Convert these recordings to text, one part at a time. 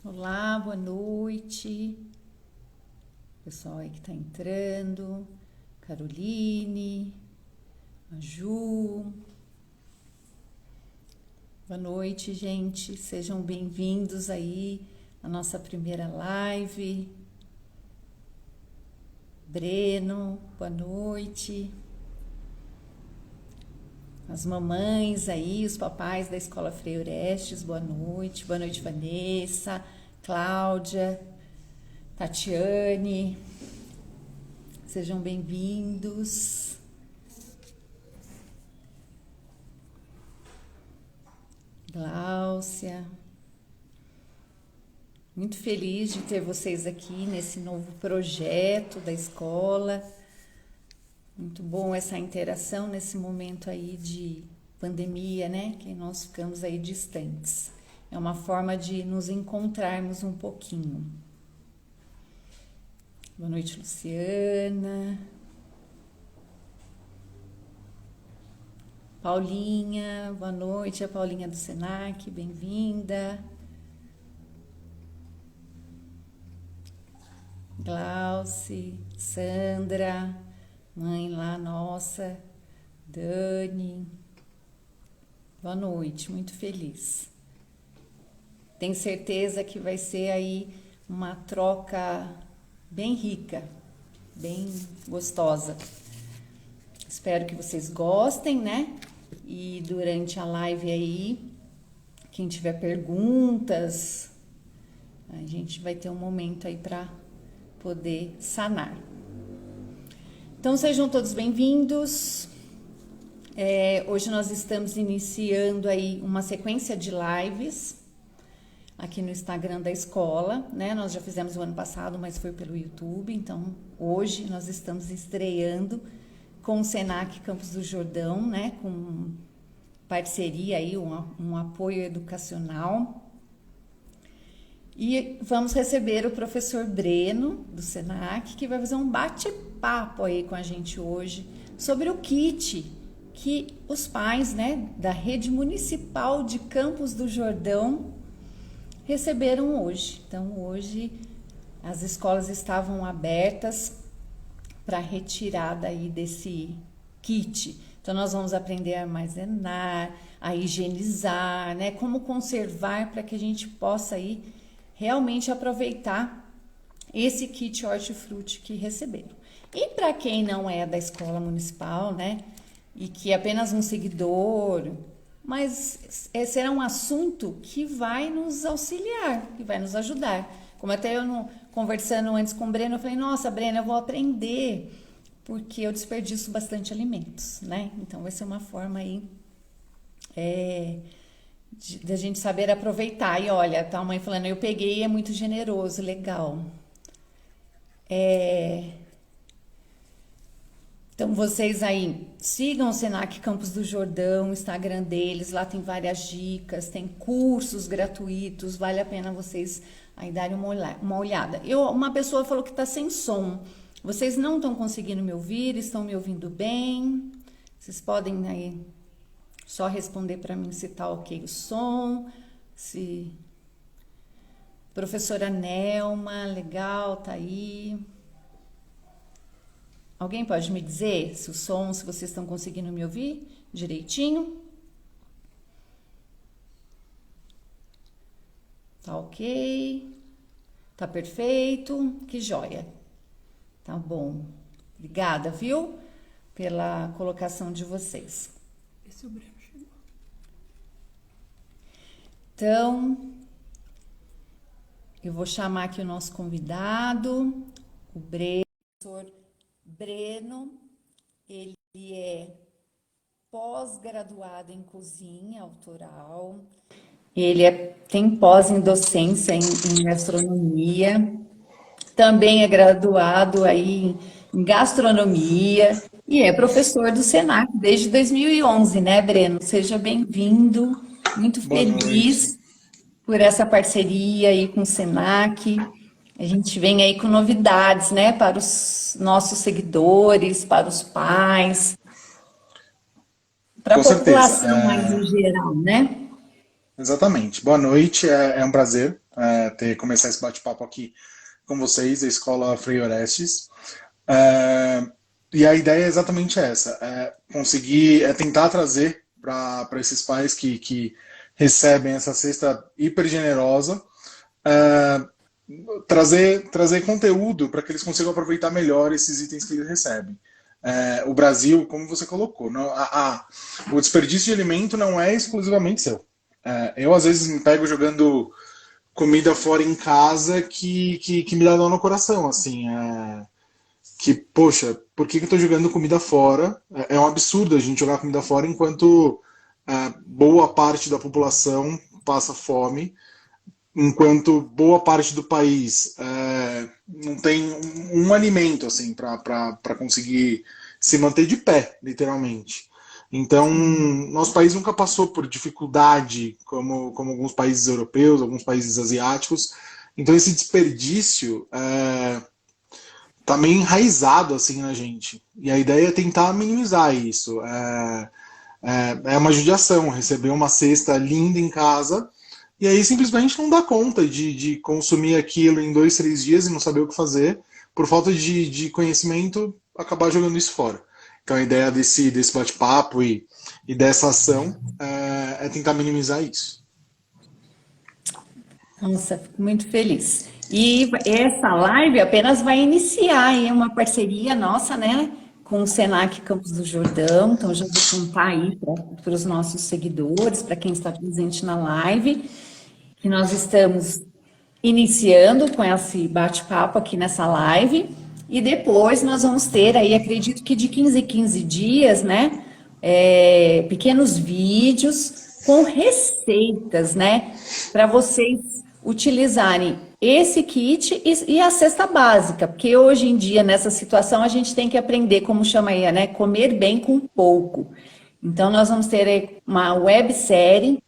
Olá, boa noite. Pessoal aí que tá entrando. Caroline, a Ju. Boa noite, gente. Sejam bem-vindos aí à nossa primeira live. Breno, boa noite. As mamães aí, os papais da Escola Frei Orestes, boa noite. Boa noite, Vanessa, Cláudia, Tatiane. Sejam bem-vindos. Gláucia. Muito feliz de ter vocês aqui nesse novo projeto da escola. Muito bom essa interação nesse momento aí de pandemia, né? Que nós ficamos aí distantes. É uma forma de nos encontrarmos um pouquinho. Boa noite, Luciana. Paulinha, boa noite, a Paulinha do Senac, bem-vinda. Glauce, Sandra, mãe lá nossa, Dani. Boa noite, muito feliz. Tenho certeza que vai ser aí uma troca bem rica, bem gostosa. Espero que vocês gostem, né? E durante a live aí, quem tiver perguntas, a gente vai ter um momento aí para poder sanar. Então sejam todos bem-vindos. Hoje nós estamos iniciando aí uma sequência de lives aqui no Instagram da escola, né? Nós já fizemos o ano passado, mas foi pelo YouTube. Então hoje nós estamos estreando com o Senac Campos do Jordão, né? Com parceria aí, um apoio educacional. E vamos receber o professor Breno, do Senac, que vai fazer um bate-papo aí com a gente hoje sobre o kit que os pais, né, da rede municipal de Campos do Jordão receberam hoje. Então, hoje as escolas estavam abertas para retirada aí desse kit. Então, nós vamos aprender a armazenar, a higienizar, né, como conservar para que a gente possa aí realmente aproveitar esse kit hortifruti que receberam. E para quem não é da escola municipal, né, e que é apenas um seguidor, mas será um assunto que vai nos auxiliar, que vai nos ajudar. Como até eu conversando antes com o Breno, eu falei, nossa, Breno, eu vou aprender, porque eu desperdiço bastante alimentos, né? Então vai ser uma forma aí da gente saber aproveitar. E olha, tá a mãe falando, eu peguei, é muito generoso, legal. Então vocês aí sigam o Senac Campos do Jordão, o Instagram deles, lá tem várias dicas, tem cursos gratuitos, vale a pena vocês aí darem uma olhada. Uma pessoa falou que tá sem som. Vocês não estão conseguindo me ouvir, estão me ouvindo bem? Vocês podem aí só responder para mim se tá ok o som, se... Professora Nelma, legal, tá aí. Alguém pode me dizer se o som, se vocês estão conseguindo me ouvir direitinho? Tá ok? Tá perfeito? Que joia. Tá bom. Obrigada, viu? Pela colocação de vocês. Esse é o Breno chegou. Então, eu vou chamar aqui o nosso convidado, o professor Breno. Ele é pós-graduado em cozinha autoral. Ele tem pós em docência em gastronomia. Também é graduado aí em gastronomia e é professor do Senac desde 2011, né, Breno? Seja bem-vindo. Muito Boa feliz noite. por essa parceria aí com o Senac. A gente vem aí com novidades, né, para os nossos seguidores, para os pais, para a Com certeza. população mais em geral, né? Exatamente. Boa noite. É um prazer começar esse bate-papo aqui com vocês, a Escola Frei Orestes. É, e a ideia é exatamente essa, tentar trazer para esses pais que recebem essa cesta hiper generosa, é, trazer conteúdo para que eles consigam aproveitar melhor esses itens que eles recebem. O Brasil, como você colocou, o desperdício de alimento não é exclusivamente seu. Eu, às vezes, me pego jogando comida fora em casa que me dá dor no coração, assim. Poxa, por que eu tô jogando comida fora? É um absurdo a gente jogar comida fora enquanto boa parte da população passa fome, enquanto boa parte do país não tem um alimento assim para conseguir se manter de pé, literalmente. Então, nosso país nunca passou por dificuldade como alguns países europeus, alguns países asiáticos. Então, esse desperdício tá meio enraizado assim na gente. E a ideia é tentar minimizar isso. É uma judiação receber uma cesta linda em casa e aí simplesmente não dá conta de consumir aquilo em 2, 3 dias e não saber o que fazer, por falta de conhecimento, acabar jogando isso fora. Então a ideia desse bate-papo e dessa ação é tentar minimizar isso. Nossa, fico muito feliz. E essa live apenas vai iniciar aí uma parceria nossa, né, com o Senac Campos do Jordão. Então, já vou contar aí para os nossos seguidores, para quem está presente na live, que nós estamos iniciando com esse bate-papo aqui nessa live. E depois nós vamos ter aí, acredito que de 15 em 15 dias, né, pequenos vídeos com receitas, né, para vocês utilizarem esse kit e a cesta básica, porque hoje em dia, nessa situação, a gente tem que aprender, como chama aí, né? Comer bem com pouco. Então, nós vamos ter uma websérie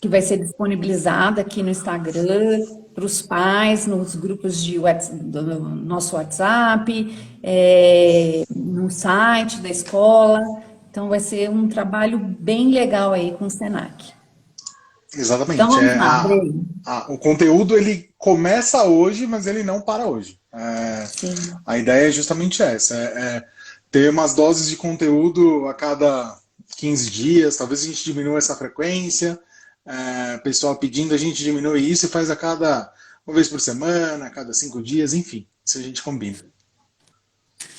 que vai ser disponibilizada aqui no Instagram, para os pais, nos grupos do nosso WhatsApp, no site da escola. Então, vai ser um trabalho bem legal aí com o Senac. Então, Exatamente. vamos lá, Breno. O conteúdo ele começa hoje, mas ele não para hoje. Sim. A ideia é justamente essa: ter umas doses de conteúdo a cada 15 dias. Talvez a gente diminua essa frequência. Pessoal pedindo, a gente diminui isso e faz uma vez por semana, a cada 5 dias, enfim. Isso a gente combina.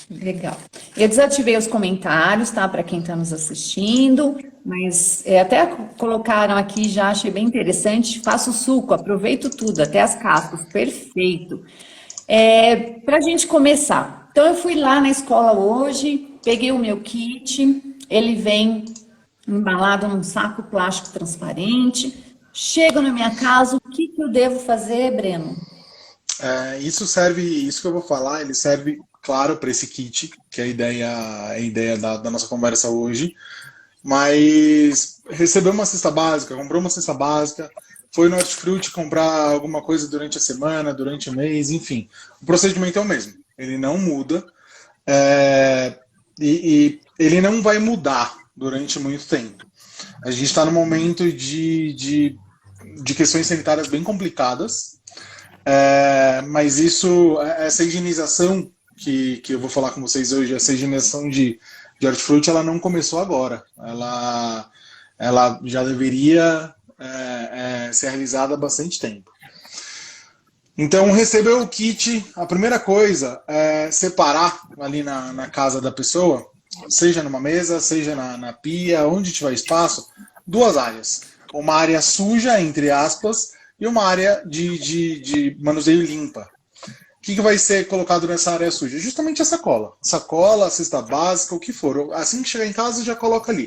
Legal. Eu desativei os comentários, tá? Para quem está nos assistindo, mas até colocaram aqui, já achei bem interessante. Faço suco, aproveito tudo, até as cascas, perfeito. Para a gente começar. Então, eu fui lá na escola hoje, peguei o meu kit, ele vem embalado num saco plástico transparente. Chego na minha casa, o que eu devo fazer, Breno? Isso que eu vou falar, ele serve, claro, para esse kit, que é a ideia da nossa conversa hoje. Mas recebeu uma cesta básica, comprou uma cesta básica, foi no Hortifruti comprar alguma coisa durante a semana, durante o mês, enfim. O procedimento é o mesmo, ele não muda, e ele não vai mudar durante muito tempo. A gente está num momento de questões sanitárias bem complicadas, mas essa higienização que eu vou falar com vocês hoje, essa higienização de hortifruti, ela não começou agora. Ela já deveria ser realizada há bastante tempo. Então, recebeu o kit, a primeira coisa é separar ali na casa da pessoa, seja numa mesa, seja na pia, onde tiver espaço, 2 áreas. Uma área suja, entre aspas, e uma área de manuseio limpa. O que vai ser colocado nessa área suja? Justamente a sacola. Sacola, a cesta básica, o que for. Assim que chegar em casa, já coloca ali.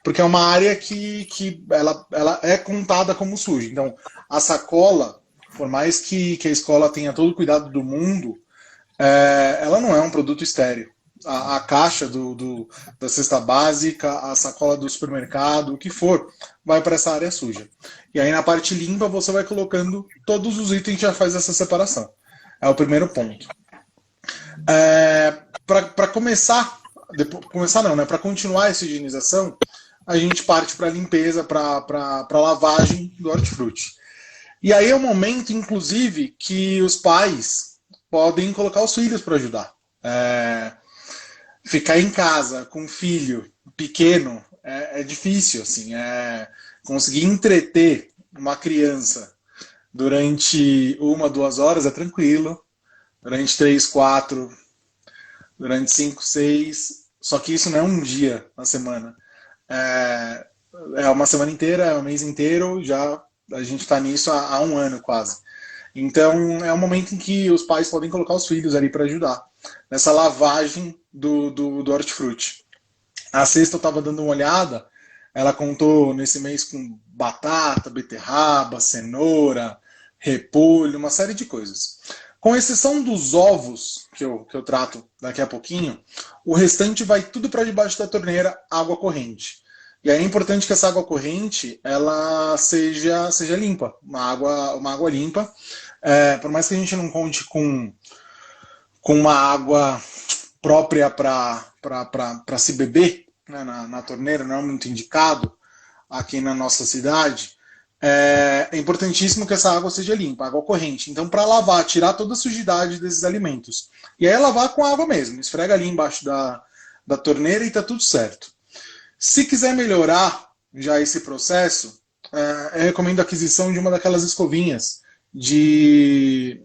Porque é uma área que ela é contada como suja. Então, a sacola, por mais que a escola tenha todo o cuidado do mundo, ela não é um produto estéril. A caixa da cesta básica, a sacola do supermercado, o que for, vai para essa área suja. E aí na parte limpa você vai colocando todos os itens e já faz essa separação. É o primeiro ponto. Para começar, para continuar essa higienização, a gente parte para a limpeza, para lavagem do hortifruti. E aí é o momento, inclusive, que os pais podem colocar os filhos para ajudar. Ficar em casa com um filho pequeno é difícil, assim, conseguir entreter uma criança durante 1, 2 horas é tranquilo, durante 3, 4, durante 5, 6, só que isso não é um dia na semana, é, é uma semana inteira, é um mês inteiro, já a gente está nisso há um ano quase. Então é um momento em que os pais podem colocar os filhos ali para ajudar nessa lavagem do hortifruti. A cesta eu estava dando uma olhada, ela contou nesse mês com batata, beterraba, cenoura, repolho, uma série de coisas. Com exceção dos ovos, que eu trato daqui a pouquinho, o restante vai tudo para debaixo da torneira, água corrente. E aí é importante que essa água corrente ela seja limpa, uma água limpa. Por mais que a gente não conte com uma água própria para se beber, né, na torneira, não é muito indicado aqui na nossa cidade, é importantíssimo que essa água seja limpa, água corrente. Então, para lavar, tirar toda a sujidade desses alimentos. E aí é lavar com água mesmo, esfrega ali embaixo da torneira e tá tudo certo. Se quiser melhorar já esse processo, eu recomendo a aquisição de uma daquelas escovinhas de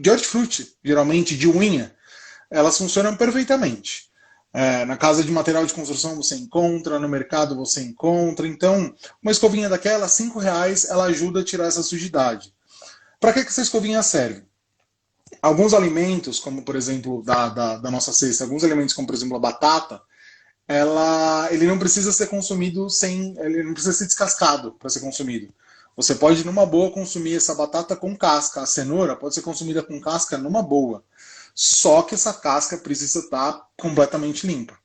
hortifruti, geralmente de unha. Elas funcionam perfeitamente. Na casa de material de construção você encontra, no mercado você encontra. Então, uma escovinha daquela, R$ 5, ela ajuda a tirar essa sujidade. Para que essa escovinha serve? Alguns alimentos, como por exemplo da nossa cesta, alguns alimentos como por exemplo a batata, ele não precisa ser consumido ele não precisa ser descascado para ser consumido. Você pode numa boa consumir essa batata com casca. A cenoura pode ser consumida com casca numa boa. Só que essa casca precisa estar completamente limpa.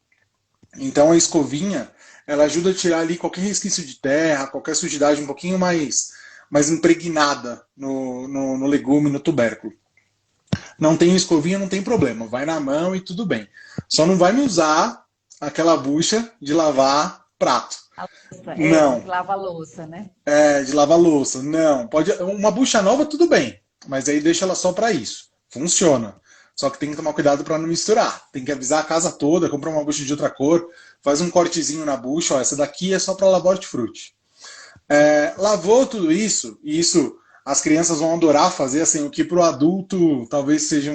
Então a escovinha, ela ajuda a tirar ali qualquer resquício de terra, qualquer sujidade um pouquinho mais impregnada no legume, no tubérculo. Não tem escovinha, não tem problema. Vai na mão e tudo bem. Só não vai me usar aquela bucha de lavar prato. A louça, Não. De lavar louça, né? De lavar louça. Não. Pode, uma bucha nova, tudo bem. Mas aí deixa ela só para isso. Funciona. Só que tem que tomar cuidado para não misturar. Tem que avisar a casa toda, comprar uma bucha de outra cor, faz um cortezinho na bucha, ó, essa daqui é só para lavar hortifruti. Lavou tudo isso, e isso as crianças vão adorar fazer, assim, o que para o adulto talvez seja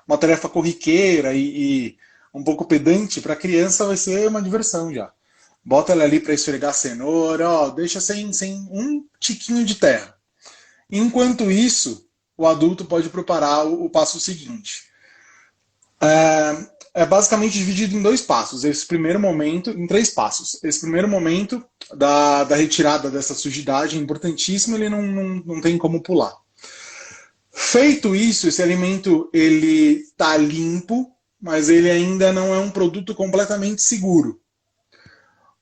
uma tarefa corriqueira e um pouco pedante, para a criança vai ser uma diversão já. Bota ela ali para esfregar a cenoura, ó, deixa sem um tiquinho de terra. Enquanto isso, o adulto pode preparar o passo seguinte. É basicamente dividido em 2 passos. Esse primeiro momento, em 3 passos. Esse primeiro momento da retirada dessa sujidade é importantíssimo, ele não tem como pular. Feito isso, esse alimento ele está limpo, mas ele ainda não é um produto completamente seguro.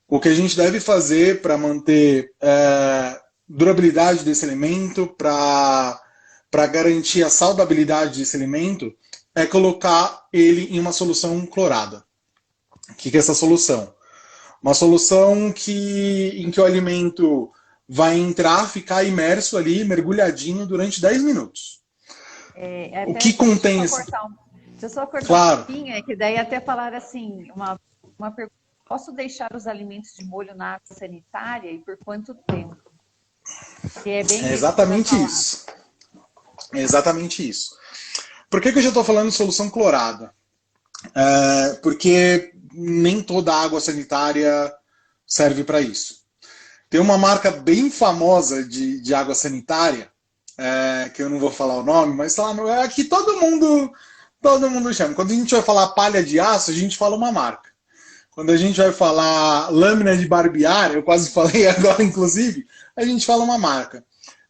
O que a gente deve fazer para manter durabilidade desse alimento, para garantir a saudabilidade desse alimento, é colocar ele em uma solução clorada. O que é essa solução? Uma solução em que o alimento vai entrar, ficar imerso ali, mergulhadinho durante 10 minutos. O que contém esse... Deixa eu só cortar claro. Um pouquinho, que daí até falar assim, uma pergunta. Posso deixar os alimentos de molho na água sanitária e por quanto tempo? É exatamente isso. É exatamente isso. Por que eu já estou falando de solução clorada? Porque nem toda água sanitária serve para isso. Tem uma marca bem famosa de água sanitária, que eu não vou falar o nome, mas lá, aqui todo mundo chama. Quando a gente vai falar palha de aço, a gente fala uma marca. Quando a gente vai falar lâmina de barbear, eu quase falei agora, inclusive, a gente fala uma marca.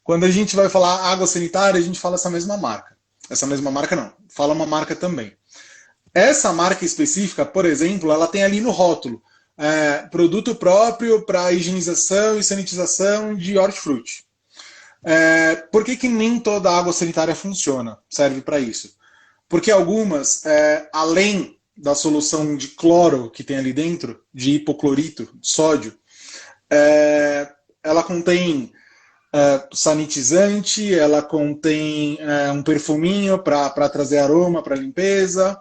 Quando a gente vai falar água sanitária, a gente fala essa mesma marca. Essa mesma marca não, fala uma marca também. Essa marca específica, por exemplo, ela tem ali no rótulo produto próprio para higienização e sanitização de hortifruti. Por que nem toda água sanitária funciona, serve para isso? Porque algumas, além da solução de cloro que tem ali dentro, de hipoclorito, de sódio, ela contém sanitizante, ela contém um perfuminho para trazer aroma para limpeza,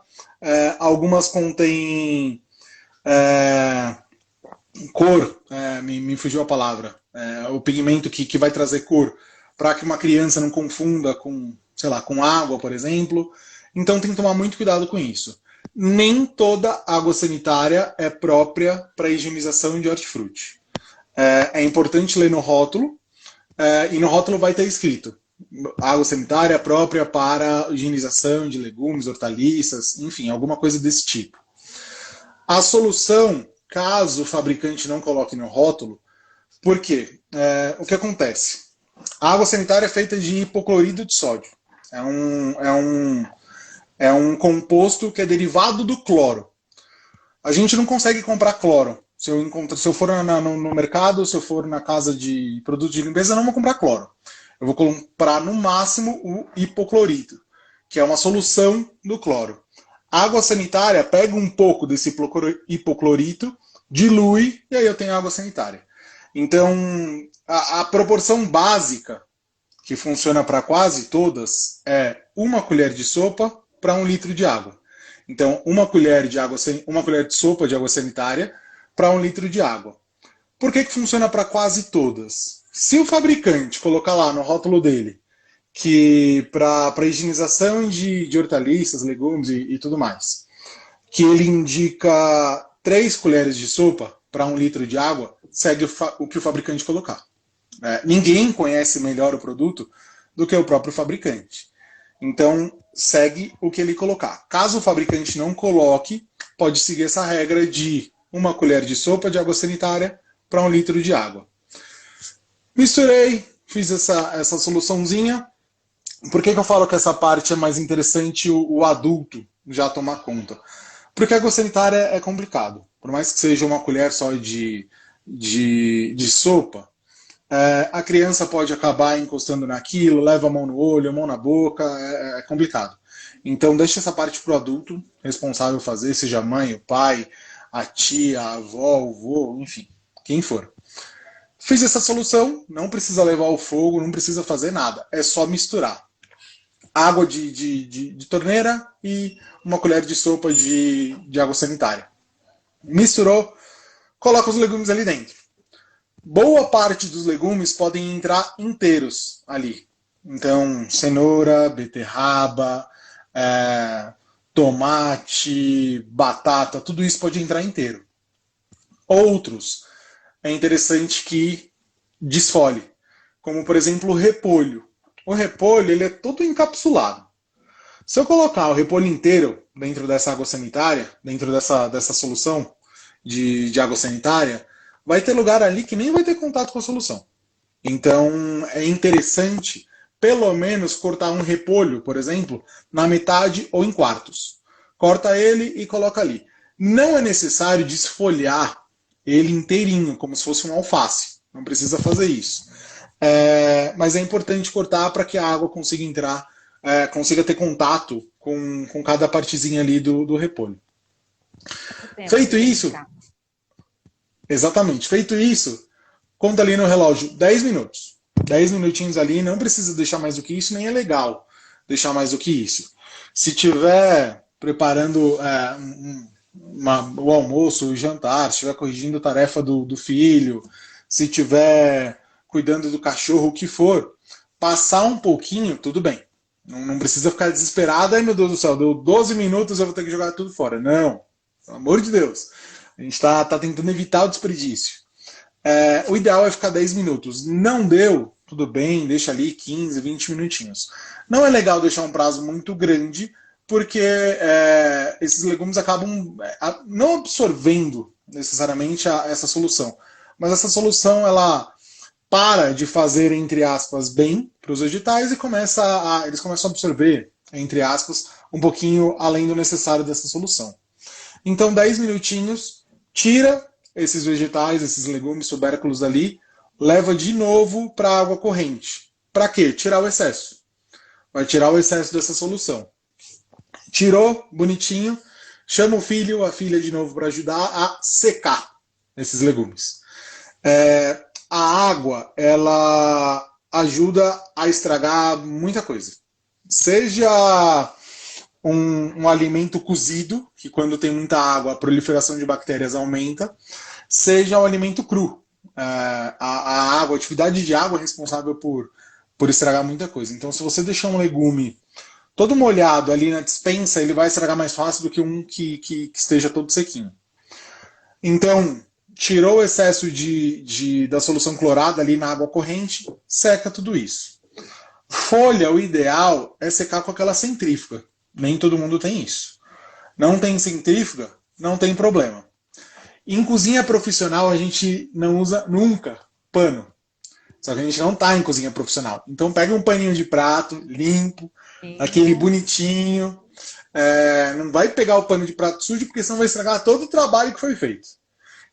algumas contêm é, cor, me fugiu a palavra, o pigmento que vai trazer cor, para que uma criança não confunda com, sei lá, com água, por exemplo. Então tem que tomar muito cuidado com isso. Nem toda água sanitária é própria para higienização de hortifruti. É importante ler no rótulo, e no rótulo vai ter escrito água sanitária própria para higienização de legumes, hortaliças, enfim, alguma coisa desse tipo. A solução, caso o fabricante não coloque no rótulo, por quê? O que acontece? A água sanitária é feita de hipoclorito de sódio. É um composto que é derivado do cloro. A gente não consegue comprar cloro. Se eu for no mercado, se eu for na casa de produtos de limpeza, eu não vou comprar cloro. Eu vou comprar no máximo o hipoclorito, que é uma solução do cloro. A água sanitária pega um pouco desse hipoclorito, dilui, e aí eu tenho água sanitária. Então, a proporção básica, que funciona para quase todas, é 1 colher de sopa para 1 litro de água. Então, 1 colher de sopa de água sanitária para 1 litro de água. Por que funciona para quase todas? Se o fabricante colocar lá no rótulo dele que para higienização de hortaliças, legumes e tudo mais, que ele indica 3 colheres de sopa para 1 litro de água, segue o que o fabricante colocar. Ninguém conhece melhor o produto do que o próprio fabricante. Então, segue o que ele colocar. Caso o fabricante não coloque, pode seguir essa regra de 1 colher de sopa de água sanitária para 1 litro de água. Misturei, fiz essa soluçãozinha. Por que eu falo que essa parte é mais interessante o adulto já tomar conta? Porque a água sanitária é complicado. Por mais que seja 1 colher só de sopa, a criança pode acabar encostando naquilo, leva a mão no olho, a mão na boca, é complicado. Então deixa essa parte para o adulto responsável fazer, seja a mãe, o pai, a tia, a avó, o vô, enfim, quem for. Fiz essa solução, não precisa levar ao fogo, não precisa fazer nada, é só misturar. Água de torneira e 1 colher de sopa de água sanitária. Misturou, coloca os legumes ali dentro. Boa parte dos legumes podem entrar inteiros ali. Então, cenoura, beterraba, tomate, batata, tudo isso pode entrar inteiro. Outros, é interessante que desfolhe, como por exemplo o repolho. O repolho ele é todo encapsulado. Se eu colocar o repolho inteiro dentro dessa água sanitária, dentro dessa solução de água sanitária, vai ter lugar ali que nem vai ter contato com a solução. Então é interessante, pelo menos, cortar um repolho, por exemplo, na metade ou em quartos. Corta ele e coloca ali. Não é necessário desfolhar ele inteirinho, como se fosse um alface. Não precisa fazer isso. Mas é importante cortar para que a água consiga entrar, consiga ter contato com cada partezinha ali do repolho. Feito isso, exatamente, feito isso, conta ali no relógio 10 minutos. 10 minutinhos ali, não precisa deixar mais do que isso, nem é legal deixar mais do que isso. Se tiver preparando o almoço, o jantar, se estiver corrigindo tarefa do filho, se estiver cuidando do cachorro, o que for, passar um pouquinho, tudo bem. Não precisa ficar desesperado, ai meu Deus do céu, deu 12 minutos, eu vou ter que jogar tudo fora. Não, pelo amor de Deus. A gente está tentando evitar o desperdício. O ideal é ficar 10 minutos. Não deu, tudo bem, deixa ali 15, 20 minutinhos. Não é legal deixar um prazo muito grande, porque esses legumes acabam não absorvendo necessariamente essa solução. Mas essa solução, ela para de fazer, entre aspas, bem para os vegetais e eles começam a absorver, entre aspas, um pouquinho além do necessário dessa solução. Então, 10 minutinhos, tira esses vegetais, esses legumes, tubérculos ali, leva de novo para a água corrente. Para quê? Tirar o excesso. Vai tirar o excesso dessa solução. Tirou, bonitinho, chama o filho, a filha de novo para ajudar a secar esses legumes. A água, ela ajuda a estragar muita coisa. Seja um alimento cozido, que quando tem muita água, a proliferação de bactérias aumenta, seja um alimento cru. A água, a atividade de água é responsável por estragar muita coisa. Então, se você deixar um legume todo molhado ali na despensa, ele vai estragar mais fácil do que um que esteja todo sequinho. Então, tirou o excesso da solução clorada ali na água corrente, seca tudo isso. Folha, o ideal é secar com aquela centrífuga. Nem todo mundo tem isso. Não tem centrífuga? Não tem problema. Em cozinha profissional, a gente não usa nunca pano. Só que a gente não está em cozinha profissional. Então, pega um paninho de prato, limpo, aquele bonitinho. Não vai pegar o pano de prato sujo, porque senão vai estragar todo o trabalho que foi feito.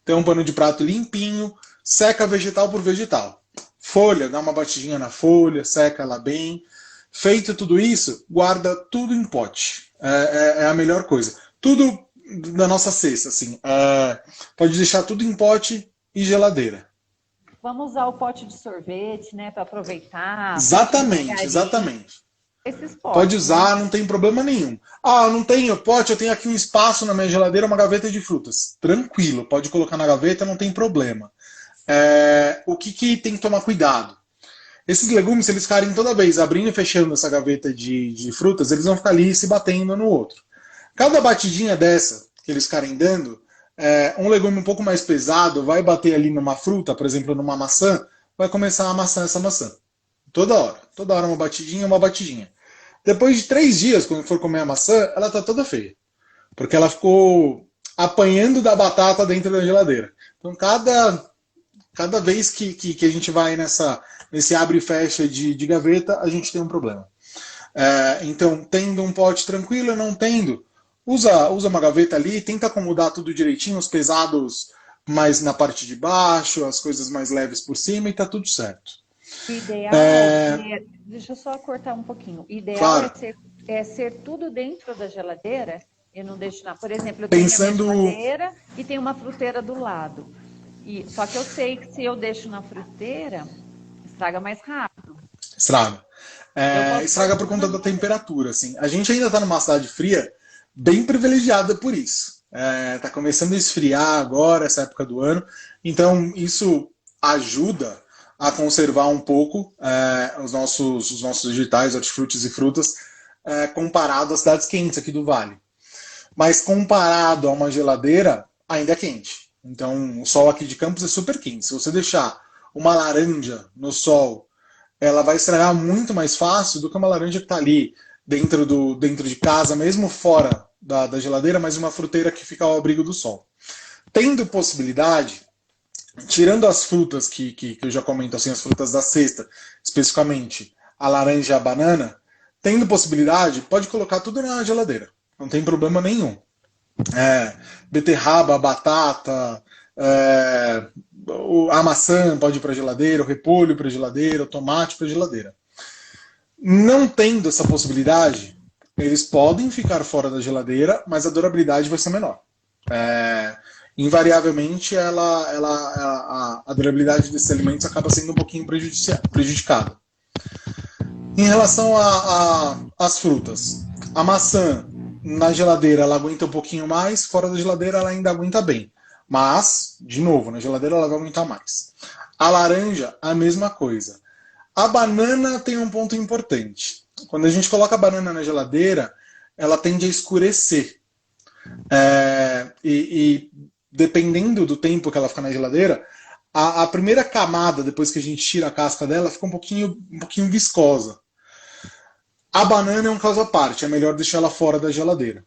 Então, um pano de prato limpinho, seca vegetal por vegetal. Folha, dá uma batidinha na folha, seca ela bem. Feito tudo isso, guarda tudo em pote. É a melhor coisa. Tudo da nossa cesta, assim. Pode deixar tudo em pote e geladeira. Vamos usar o pote de sorvete, né, para aproveitar. Exatamente. Esses potes, pode usar, né? Não tem problema nenhum. Eu não tenho pote, eu tenho aqui um espaço na minha geladeira, uma gaveta de frutas. Tranquilo, pode colocar na gaveta, não tem problema. O que tem que tomar cuidado? Esses legumes, se eles ficarem toda vez abrindo e fechando essa gaveta de frutas, eles vão ficar ali se batendo um no outro. Cada batidinha dessa que eles ficarem dando, um legume um pouco mais pesado vai bater ali numa fruta, por exemplo, numa maçã, vai começar a amassar essa maçã. Toda hora uma batidinha. Depois de 3 dias, quando for comer a maçã, ela tá toda feia. Porque ela ficou apanhando da batata dentro da geladeira. Então, cada vez que a gente vai nesse abre e fecha de gaveta, a gente tem um problema. Então, tendo um pote tranquilo, não tendo, usa uma gaveta ali, tenta acomodar tudo direitinho, os pesados mais na parte de baixo, as coisas mais leves por cima, e tá tudo certo. O ideal deixa eu só cortar um pouquinho. O ideal claro. é ser tudo dentro da geladeira. Eu não deixo nada. Por exemplo, eu tenho a minha geladeira e tem uma fruteira do lado. Só que eu sei que se eu deixo na fruteira, estraga mais rápido. Estraga por conta da temperatura. Assim. A gente ainda está numa cidade fria, bem privilegiada por isso. Está começando a esfriar agora, essa época do ano. Então, isso ajuda a conservar um pouco os nossos vegetais, hortifrutis e frutas, comparado às cidades quentes aqui do Vale. Mas comparado a uma geladeira, ainda é quente. Então, o sol aqui de Campos é super quente. Se você deixar uma laranja no sol, ela vai estragar muito mais fácil do que uma laranja que está ali dentro de casa, mesmo fora da geladeira, mas uma fruteira que fica ao abrigo do sol. Tendo possibilidade, tirando as frutas que eu já comento, assim, as frutas da cesta, especificamente a laranja e a banana, tendo possibilidade, pode colocar tudo na geladeira. Não tem problema nenhum. Beterraba, batata, a maçã pode ir para a geladeira, o repolho para a geladeira, o tomate para a geladeira. Não tendo essa possibilidade, eles podem ficar fora da geladeira, mas a durabilidade vai ser menor. Invariavelmente, a durabilidade desses alimentos acaba sendo um pouquinho prejudicada. Em relação às frutas, a maçã na geladeira ela aguenta um pouquinho mais, fora da geladeira ela ainda aguenta bem. Mas, de novo, na geladeira ela vai aguentar mais. A laranja, a mesma coisa. A banana tem um ponto importante. Quando a gente coloca a banana na geladeira, ela tende a escurecer. E dependendo do tempo que ela fica na geladeira, a primeira camada, depois que a gente tira a casca dela, fica um pouquinho viscosa. A banana é um caso à parte, é melhor deixar ela fora da geladeira.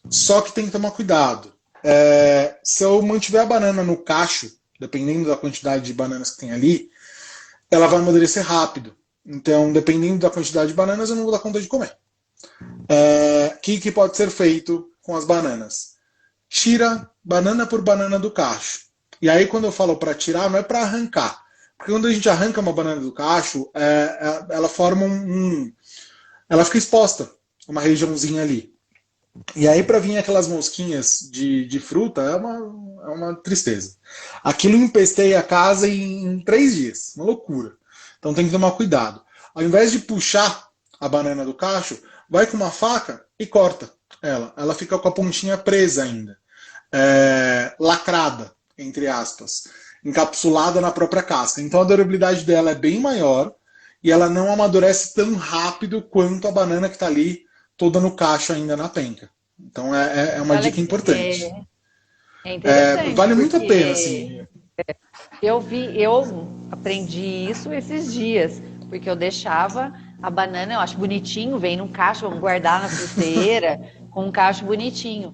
Só que tem que tomar cuidado. Se eu mantiver a banana no cacho, dependendo da quantidade de bananas que tem ali, ela vai amadurecer rápido. Então, dependendo da quantidade de bananas, eu não vou dar conta de comer. O que pode ser feito com as bananas? Tira banana por banana do cacho. E aí, quando eu falo para tirar, não é para arrancar. Porque quando a gente arranca uma banana do cacho, ela forma ela fica exposta, uma regiãozinha ali. E aí, para vir aquelas mosquinhas de fruta, é uma tristeza. Aquilo empesteia a casa em 3 dias, uma loucura. Então tem que tomar cuidado. Ao invés de puxar a banana do cacho, vai com uma faca e corta ela. Ela fica com a pontinha presa ainda. Lacrada, entre aspas. Encapsulada na própria casca. Então a durabilidade dela é bem maior e ela não amadurece tão rápido quanto a banana que está ali toda no cacho ainda na penca. Então é uma dica importante. É interessante. Vale muito a pena, assim. Eu aprendi isso esses dias, porque eu deixava a banana, eu acho bonitinho, vem num cacho, vamos guardar na fruteira, com um cacho bonitinho.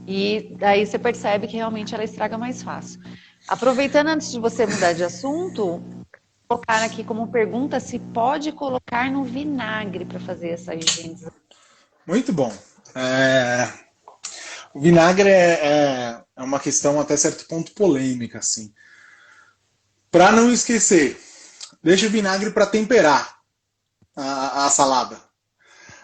E daí você percebe que realmente ela estraga mais fácil. Aproveitando, antes de você mudar de assunto, colocar aqui como pergunta se pode colocar no vinagre para fazer essa higienização. Muito bom. O vinagre é uma questão até certo ponto polêmica, assim. Para não esquecer, deixa o vinagre para temperar a salada.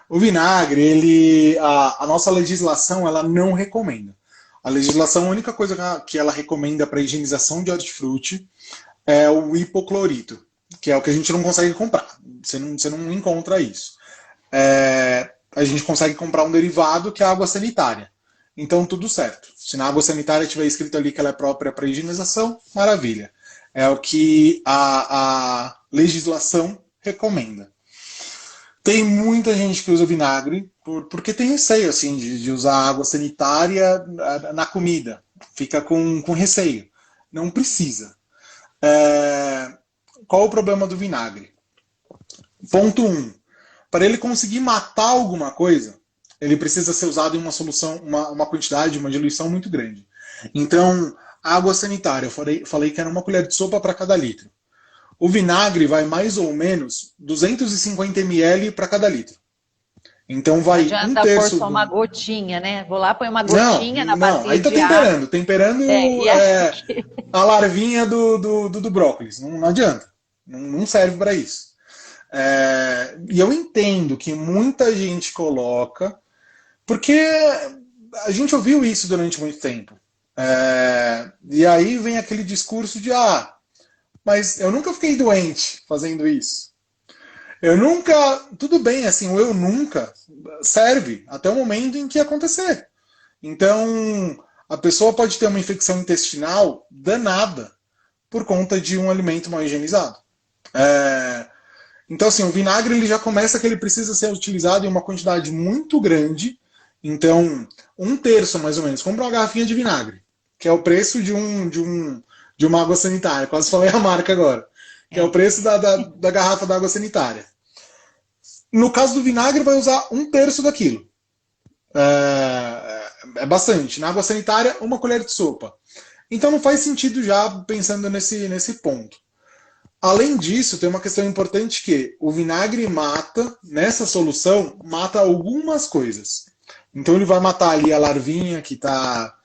O vinagre, a nossa legislação, ela não recomenda. A legislação, a única coisa que ela recomenda para higienização de hortifruti é o hipoclorito, que é o que a gente não consegue comprar. Você não encontra isso. A gente consegue comprar um derivado que é a água sanitária. Então, tudo certo. Se na água sanitária tiver escrito ali que ela é própria para higienização, maravilha. É o que a legislação recomenda. Tem muita gente que usa vinagre porque tem receio assim, de usar água sanitária na comida. Fica com receio. Não precisa. Qual o problema do vinagre? Ponto 1. Para ele conseguir matar alguma coisa, ele precisa ser usado em uma solução, uma quantidade, uma diluição muito grande. Então, a água sanitária, eu falei que era uma colher de sopa para cada litro. O vinagre vai mais ou menos 250 ml para cada litro. Então vai não um terço. Pôr só uma gotinha, né? Vou lá, põe uma gotinha na bacia. Não, aí tá temperando. Temperando a larvinha do brócolis. Não adianta. Não serve para isso. E eu entendo que muita gente coloca, porque a gente ouviu isso durante muito tempo. E aí vem aquele discurso de mas eu nunca fiquei doente fazendo isso. Eu nunca... Tudo bem, assim, o eu nunca serve até o momento em que acontecer. Então, a pessoa pode ter uma infecção intestinal danada por conta de um alimento mal higienizado. Então, assim, o vinagre ele já começa que ele precisa ser utilizado em uma quantidade muito grande. Então, um terço, mais ou menos. Compra uma garrafinha de vinagre, que é o preço de uma água sanitária. Quase falei a marca agora. Que é o preço da garrafa d'água sanitária. No caso do vinagre, vai usar um terço daquilo. É bastante. Na água sanitária, uma colher de sopa. Então não faz sentido já pensando nesse ponto. Além disso, tem uma questão importante que o vinagre mata, nessa solução, mata algumas coisas. Então ele vai matar ali a larvinha que está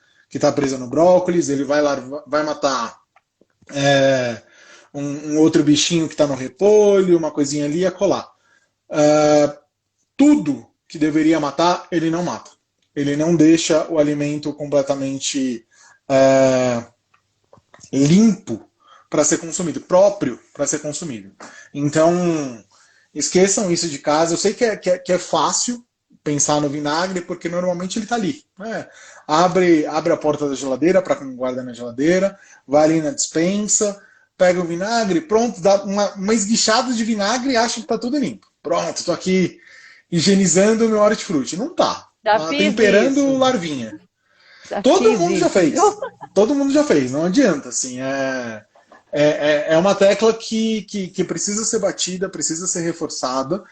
presa no brócolis, ele vai matar um outro bichinho que está no repolho, uma coisinha ali e acolá. Tudo que deveria matar, ele não mata. Ele não deixa o alimento completamente limpo para ser consumido, próprio para ser consumido. Então, esqueçam isso de casa. Eu sei que é fácil pensar no vinagre, porque normalmente ele está ali. Abre a porta da geladeira para quem guarda na geladeira, vai ali na despensa, pega o vinagre, pronto, dá uma esguichada de vinagre e acha que está tudo limpo. Pronto, estou aqui higienizando o meu hortifruti. Não está. Tá temperando isso. Larvinha. Todo mundo já fez. Todo mundo já fez, não adianta. Assim, é uma tecla que precisa ser batida, precisa ser reforçada,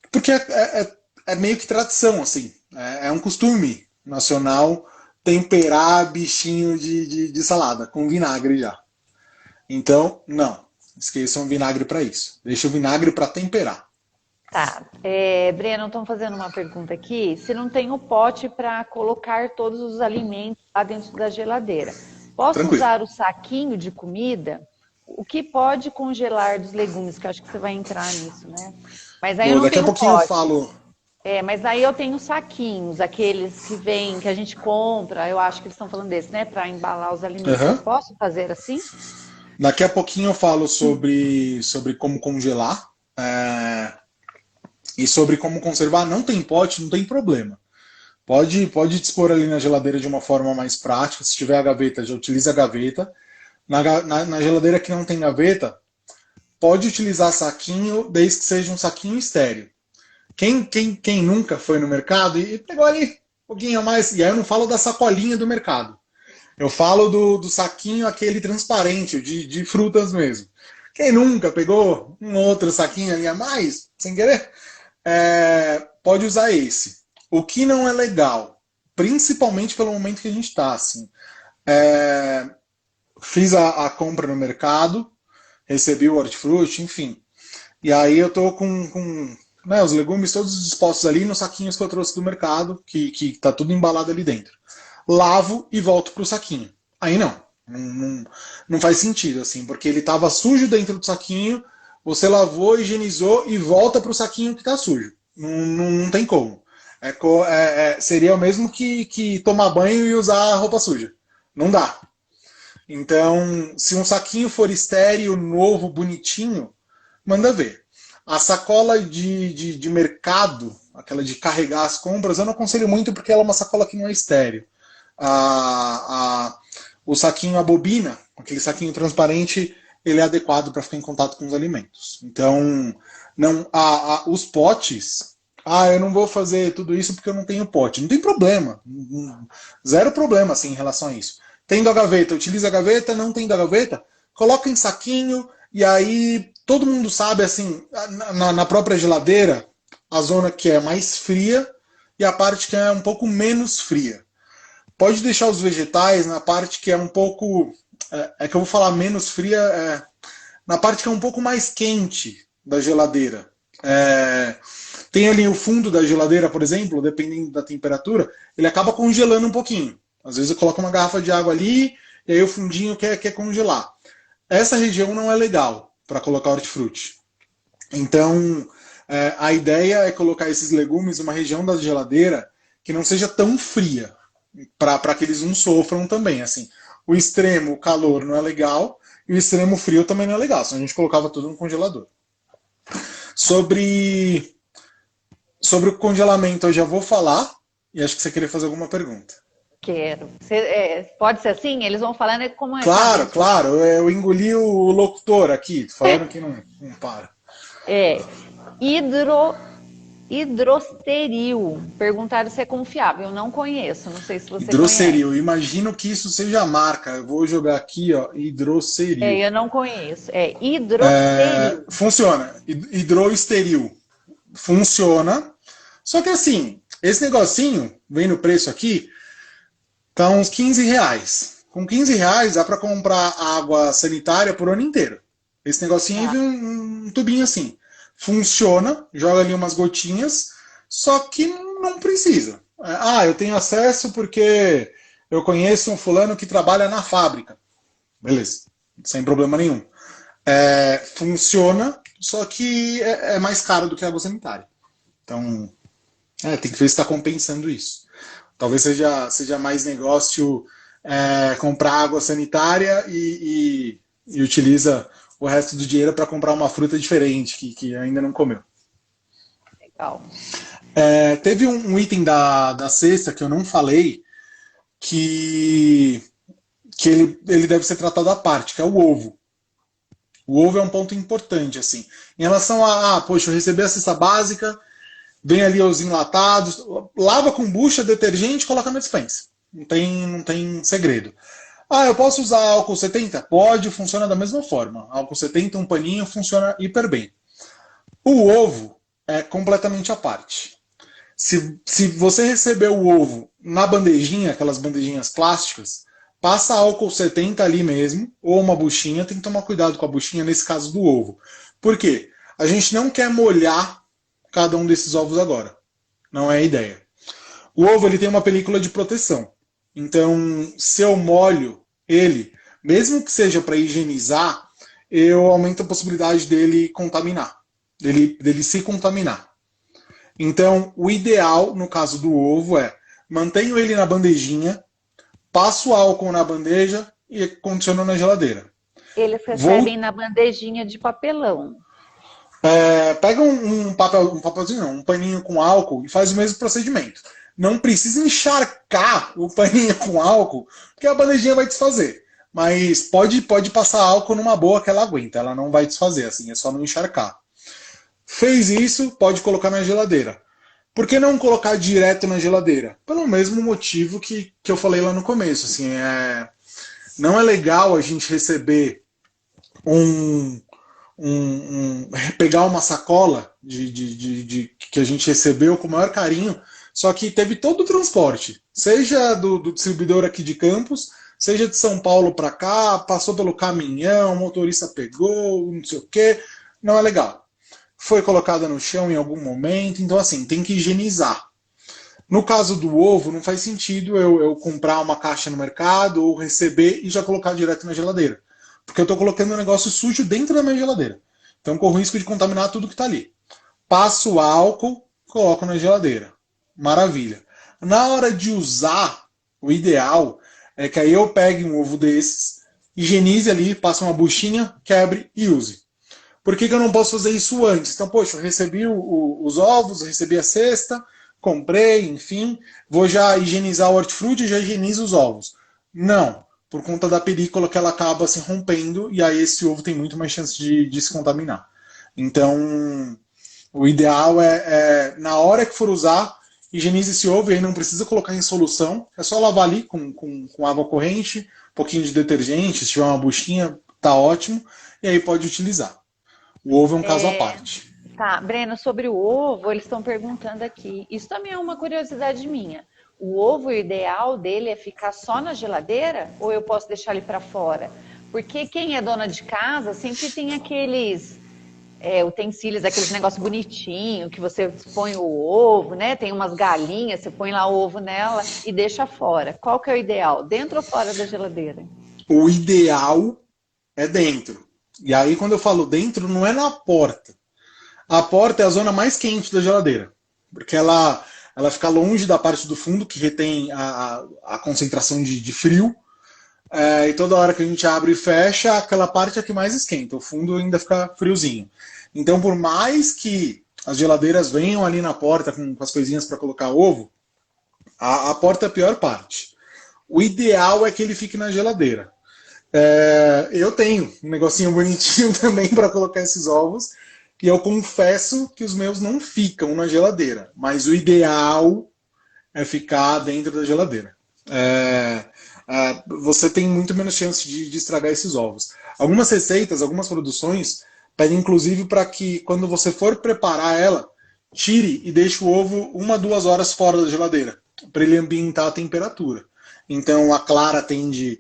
porque é meio que tradição, assim. É um costume nacional temperar bichinho de salada com vinagre já. Então, não. Esqueçam o vinagre para isso. Deixa o vinagre para temperar. Tá. Breno, estão fazendo uma pergunta aqui. Se não tem o pote para colocar todos os alimentos lá dentro da geladeira, posso Tranquilo. usar o saquinho de comida? O que pode congelar dos legumes? Que eu acho que você vai entrar nisso, né? Mas aí eu não daqui a tenho pouquinho pote. eu falo. Mas aí eu tenho saquinhos, aqueles que vêm, que a gente compra. Eu acho que eles estão falando desse, né? Para embalar os alimentos. Uhum. Eu posso fazer assim? Daqui a pouquinho eu falo sobre como congelar e sobre como conservar. Não tem pote, não tem problema. Pode dispor ali na geladeira de uma forma mais prática. Se tiver a gaveta, já utiliza a gaveta. Na geladeira que não tem gaveta, pode utilizar saquinho, desde que seja um saquinho estéreo. Quem nunca foi no mercado e pegou ali um pouquinho a mais, e aí eu não falo da sacolinha do mercado. Eu falo do saquinho aquele transparente, de frutas mesmo. Quem nunca pegou um outro saquinho ali a mais, sem querer, pode usar esse. O que não é legal, principalmente pelo momento que a gente está, assim, fiz a compra no mercado, recebi o hortifruti, enfim. E aí eu tô com os legumes todos dispostos ali nos saquinhos que eu trouxe do mercado, que tá tudo embalado ali dentro. Lavo e volto pro saquinho. Aí não faz sentido, assim, porque ele tava sujo dentro do saquinho, você lavou, higienizou e volta pro saquinho que tá sujo. Não tem como. Seria o mesmo que tomar banho e usar roupa suja. Não dá. Então, se um saquinho for estéreo, novo, bonitinho, manda ver. A sacola de mercado, aquela de carregar as compras, eu não aconselho muito porque ela é uma sacola que não é estéreo. O saquinho, a bobina, aquele saquinho transparente, ele é adequado para ficar em contato com os alimentos. Então, os potes, eu não vou fazer tudo isso porque eu não tenho pote. Não tem problema. Zero problema assim, em relação a isso. Tendo a gaveta, utiliza a gaveta, não tendo a gaveta, coloca em saquinho, e aí todo mundo sabe, assim, na própria geladeira, a zona que é mais fria e a parte que é um pouco menos fria. Pode deixar os vegetais na parte que é um pouco, que eu vou falar menos fria, na parte que é um pouco mais quente da geladeira. Tem ali o fundo da geladeira, por exemplo, dependendo da temperatura, ele acaba congelando um pouquinho. Às vezes eu coloco uma garrafa de água ali, e aí o fundinho quer congelar. Essa região não é legal para colocar hortifruti. Então, a ideia é colocar esses legumes numa região da geladeira que não seja tão fria, para que eles não sofram também. Assim, o extremo calor não é legal, e o extremo frio também não é legal, senão a gente colocava tudo no congelador. Sobre o congelamento eu já vou falar, e acho que você queria fazer alguma pergunta. Quero. Pode ser assim? Eles vão falando como é. Claro. Eu engoli o locutor aqui, falando que não para. Hidrosteril. Perguntaram se é confiável. Eu não conheço. Não sei se você Hidrosteril. conhece. Imagino que isso seja a marca. Eu vou jogar aqui, ó, Hidrosteril. Eu não conheço. Hidrosteril. Funciona. Hidrosteril. Funciona. Só que assim, esse negocinho, vem no preço aqui, tá uns R$15. Com R$15 dá para comprar água sanitária por ano inteiro. Esse negocinho aí vem um tubinho assim. Funciona, joga ali umas gotinhas, só que não precisa. Eu tenho acesso porque eu conheço um fulano que trabalha na fábrica. Beleza, sem problema nenhum. Funciona, só que é mais caro do que a água sanitária. Então, tem que ver se está compensando isso. Talvez seja mais negócio comprar água sanitária e utiliza o resto do dinheiro para comprar uma fruta diferente que ainda não comeu. Legal. Teve um item da cesta que eu não falei que ele deve ser tratado à parte, que é o ovo. O ovo é um ponto importante, assim. Em relação poxa, eu recebi a cesta básica, vem ali os enlatados, lava com bucha, detergente, coloca na despensa. Não tem segredo. Eu posso usar álcool 70? Pode, funciona da mesma forma. Álcool 70, um paninho, funciona hiper bem. O ovo é completamente à parte. Se você receber o ovo na bandejinha, aquelas bandejinhas plásticas, passa álcool 70 ali mesmo, ou uma buchinha, tem que tomar cuidado com a buchinha nesse caso do ovo. Por quê? A gente não quer molhar cada um desses ovos agora. Não é a ideia. O ovo ele tem uma película de proteção. Então, se eu molho ele, mesmo que seja para higienizar, eu aumento a possibilidade dele contaminar, dele se contaminar. Então, o ideal, no caso do ovo, mantenho ele na bandejinha, passo álcool na bandeja e condiciono na geladeira. Eles recebem na bandejinha de papelão. Pega um papelzinho não, um paninho com álcool e faz o mesmo procedimento. Não precisa encharcar o paninho com álcool, porque a bandejinha vai desfazer. Mas pode passar álcool numa boa que ela aguenta, ela não vai desfazer, assim, é só não encharcar. Fez isso, pode colocar na geladeira. Por que não colocar direto na geladeira? Pelo mesmo motivo que eu falei lá no começo. Assim, não é legal a gente receber pegar uma sacola que a gente recebeu com o maior carinho, só que teve todo o transporte, seja do distribuidor aqui de Campos, seja de São Paulo para cá, passou pelo caminhão, o motorista pegou, não sei o quê, não é legal. Foi colocada no chão em algum momento, então assim, tem que higienizar. No caso do ovo, não faz sentido eu comprar uma caixa no mercado ou receber e já colocar direto na geladeira. Porque eu estou colocando um negócio sujo dentro da minha geladeira. Então corro risco de contaminar tudo que está ali. Passo álcool, coloco na geladeira. Maravilha. Na hora de usar, o ideal é que aí eu pegue um ovo desses, higienize ali, passe uma buchinha, quebre e use. Por que eu não posso fazer isso antes? Então, poxa, eu recebi os ovos, recebi a cesta, comprei, enfim, vou já higienizar o hortifruti e já higienizo os ovos. Não, por conta da película que ela acaba se rompendo e aí esse ovo tem muito mais chance de se contaminar. Então, o ideal na hora que for usar, higienize esse ovo e aí não precisa colocar em solução, é só lavar ali com água corrente, um pouquinho de detergente, se tiver uma buchinha, tá ótimo, e aí pode utilizar. O ovo é um caso à parte. Tá, Breno, sobre o ovo, eles estão perguntando aqui. Isso também é uma curiosidade minha. O ovo, o ideal dele é ficar só na geladeira ou eu posso deixar ele para fora? Porque quem é dona de casa sempre tem aqueles utensílios, aqueles negócios bonitinhos que você põe o ovo, né? Tem umas galinhas, você põe lá o ovo nela e deixa fora. Qual que é o ideal? Dentro ou fora da geladeira? O ideal é dentro. E aí, quando eu falo dentro, não é na porta. A porta é a zona mais quente da geladeira. Porque ela fica longe da parte do fundo, que retém a concentração de frio. E toda hora que a gente abre e fecha, aquela parte é que mais esquenta. O fundo ainda fica friozinho. Então, por mais que as geladeiras venham ali na porta com as coisinhas para colocar ovo, a porta é a pior parte. O ideal é que ele fique na geladeira. Eu tenho um negocinho bonitinho também para colocar esses ovos e eu confesso que os meus não ficam na geladeira, mas o ideal é ficar dentro da geladeira. Você tem muito menos chance de estragar esses ovos. Algumas receitas, algumas produções pedem inclusive para que quando você for preparar ela, tire e deixe o ovo 1-2 horas fora da geladeira para ele ambientar a temperatura. Então a clara tende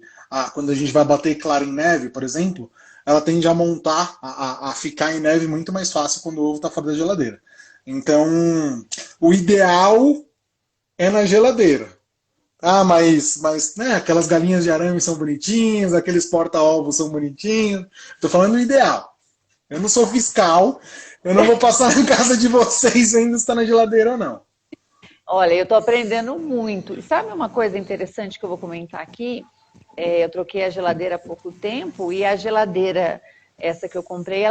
quando a gente vai bater clara em neve, por exemplo, ela tende a montar, a ficar em neve muito mais fácil quando o ovo está fora da geladeira. Então, o ideal é na geladeira. Mas né, aquelas galinhas de arame são bonitinhas, aqueles porta-ovos são bonitinhos. Estou falando o ideal. Eu não sou fiscal, eu não vou passar na casa de vocês ainda se está na geladeira ou não. Olha, eu estou aprendendo muito. E sabe uma coisa interessante que eu vou comentar aqui? Eu troquei a geladeira há pouco tempo e a geladeira, essa que eu comprei,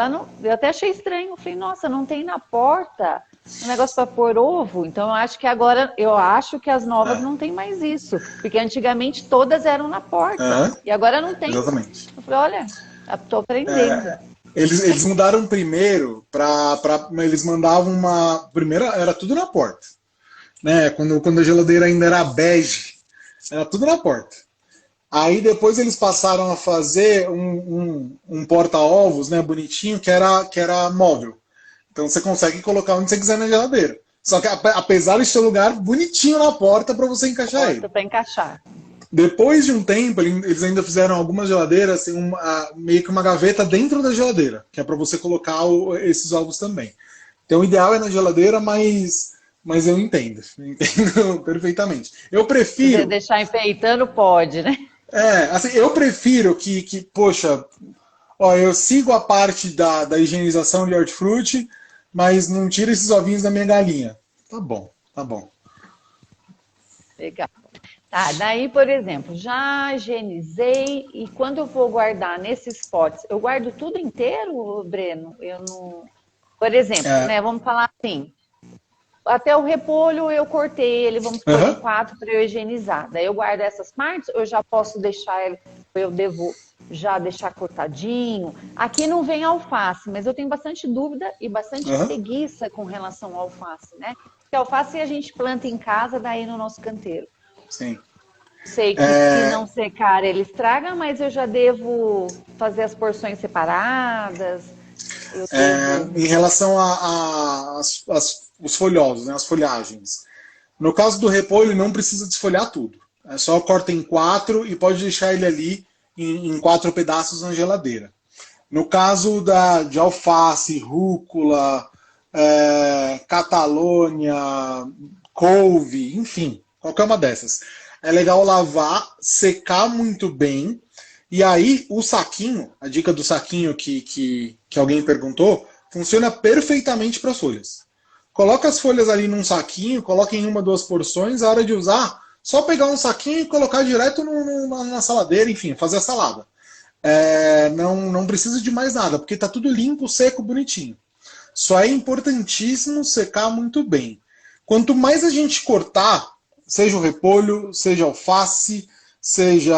eu até achei estranho. Eu falei, nossa, não tem na porta um negócio para pôr ovo. Então eu acho que as novas não tem mais isso. Porque antigamente todas eram na porta. E agora não tem. Exatamente. Eu falei, olha, estou aprendendo. Eles mudaram primeiro eles mandavam primeiro era tudo na porta. Né? Quando a geladeira ainda era bege, era tudo na porta. Aí depois eles passaram a fazer um porta-ovos, né, bonitinho, que era móvel. Então você consegue colocar onde você quiser na geladeira. Só que apesar de ter um lugar bonitinho na porta para você encaixar ele. Para encaixar. Depois de um tempo, eles ainda fizeram algumas geladeiras, assim, meio que uma gaveta dentro da geladeira, que é para você colocar esses ovos também. Então o ideal é na geladeira, mas eu entendo perfeitamente. Eu prefiro... Se deixar enfeitando, pode, né? Assim, eu prefiro que poxa, eu sigo a parte da higienização de hortifruti, mas não tira esses ovinhos da minha galinha. Tá bom. Legal. Tá, daí, por exemplo, já higienizei e quando eu vou guardar nesses potes, eu guardo tudo inteiro, Breno? Eu não... Por exemplo, É, né, vamos falar assim, até o repolho eu cortei ele, vamos pôr em aham. 4 para eu higienizar. Daí eu guardo essas partes, eu já posso deixar ele, eu devo já deixar cortadinho. Aqui não vem alface, mas eu tenho bastante dúvida e bastante Aham, preguiça com relação ao alface, né? Porque alface a gente planta em casa, daí no nosso canteiro. sim. Sei que se É, não secar ele estraga, mas eu já devo fazer as porções separadas. Eu devo. em relação os folhosos, né, as folhagens. No caso do repolho, não precisa desfolhar tudo. É só corta em 4 e pode deixar ele ali em 4 pedaços na geladeira. No caso de alface, rúcula, catalônia, couve, enfim, qualquer uma dessas. É legal lavar, secar muito bem. E aí, o saquinho, a dica do saquinho que alguém perguntou, funciona perfeitamente para as folhas. Coloca as folhas ali num saquinho, coloca em uma, duas porções, a hora de usar, só pegar um saquinho e colocar direto na saladeira, enfim, fazer a salada. Não precisa de mais nada, porque está tudo limpo, seco, bonitinho. Só é importantíssimo secar muito bem. Quanto mais a gente cortar, seja o repolho, seja a alface, seja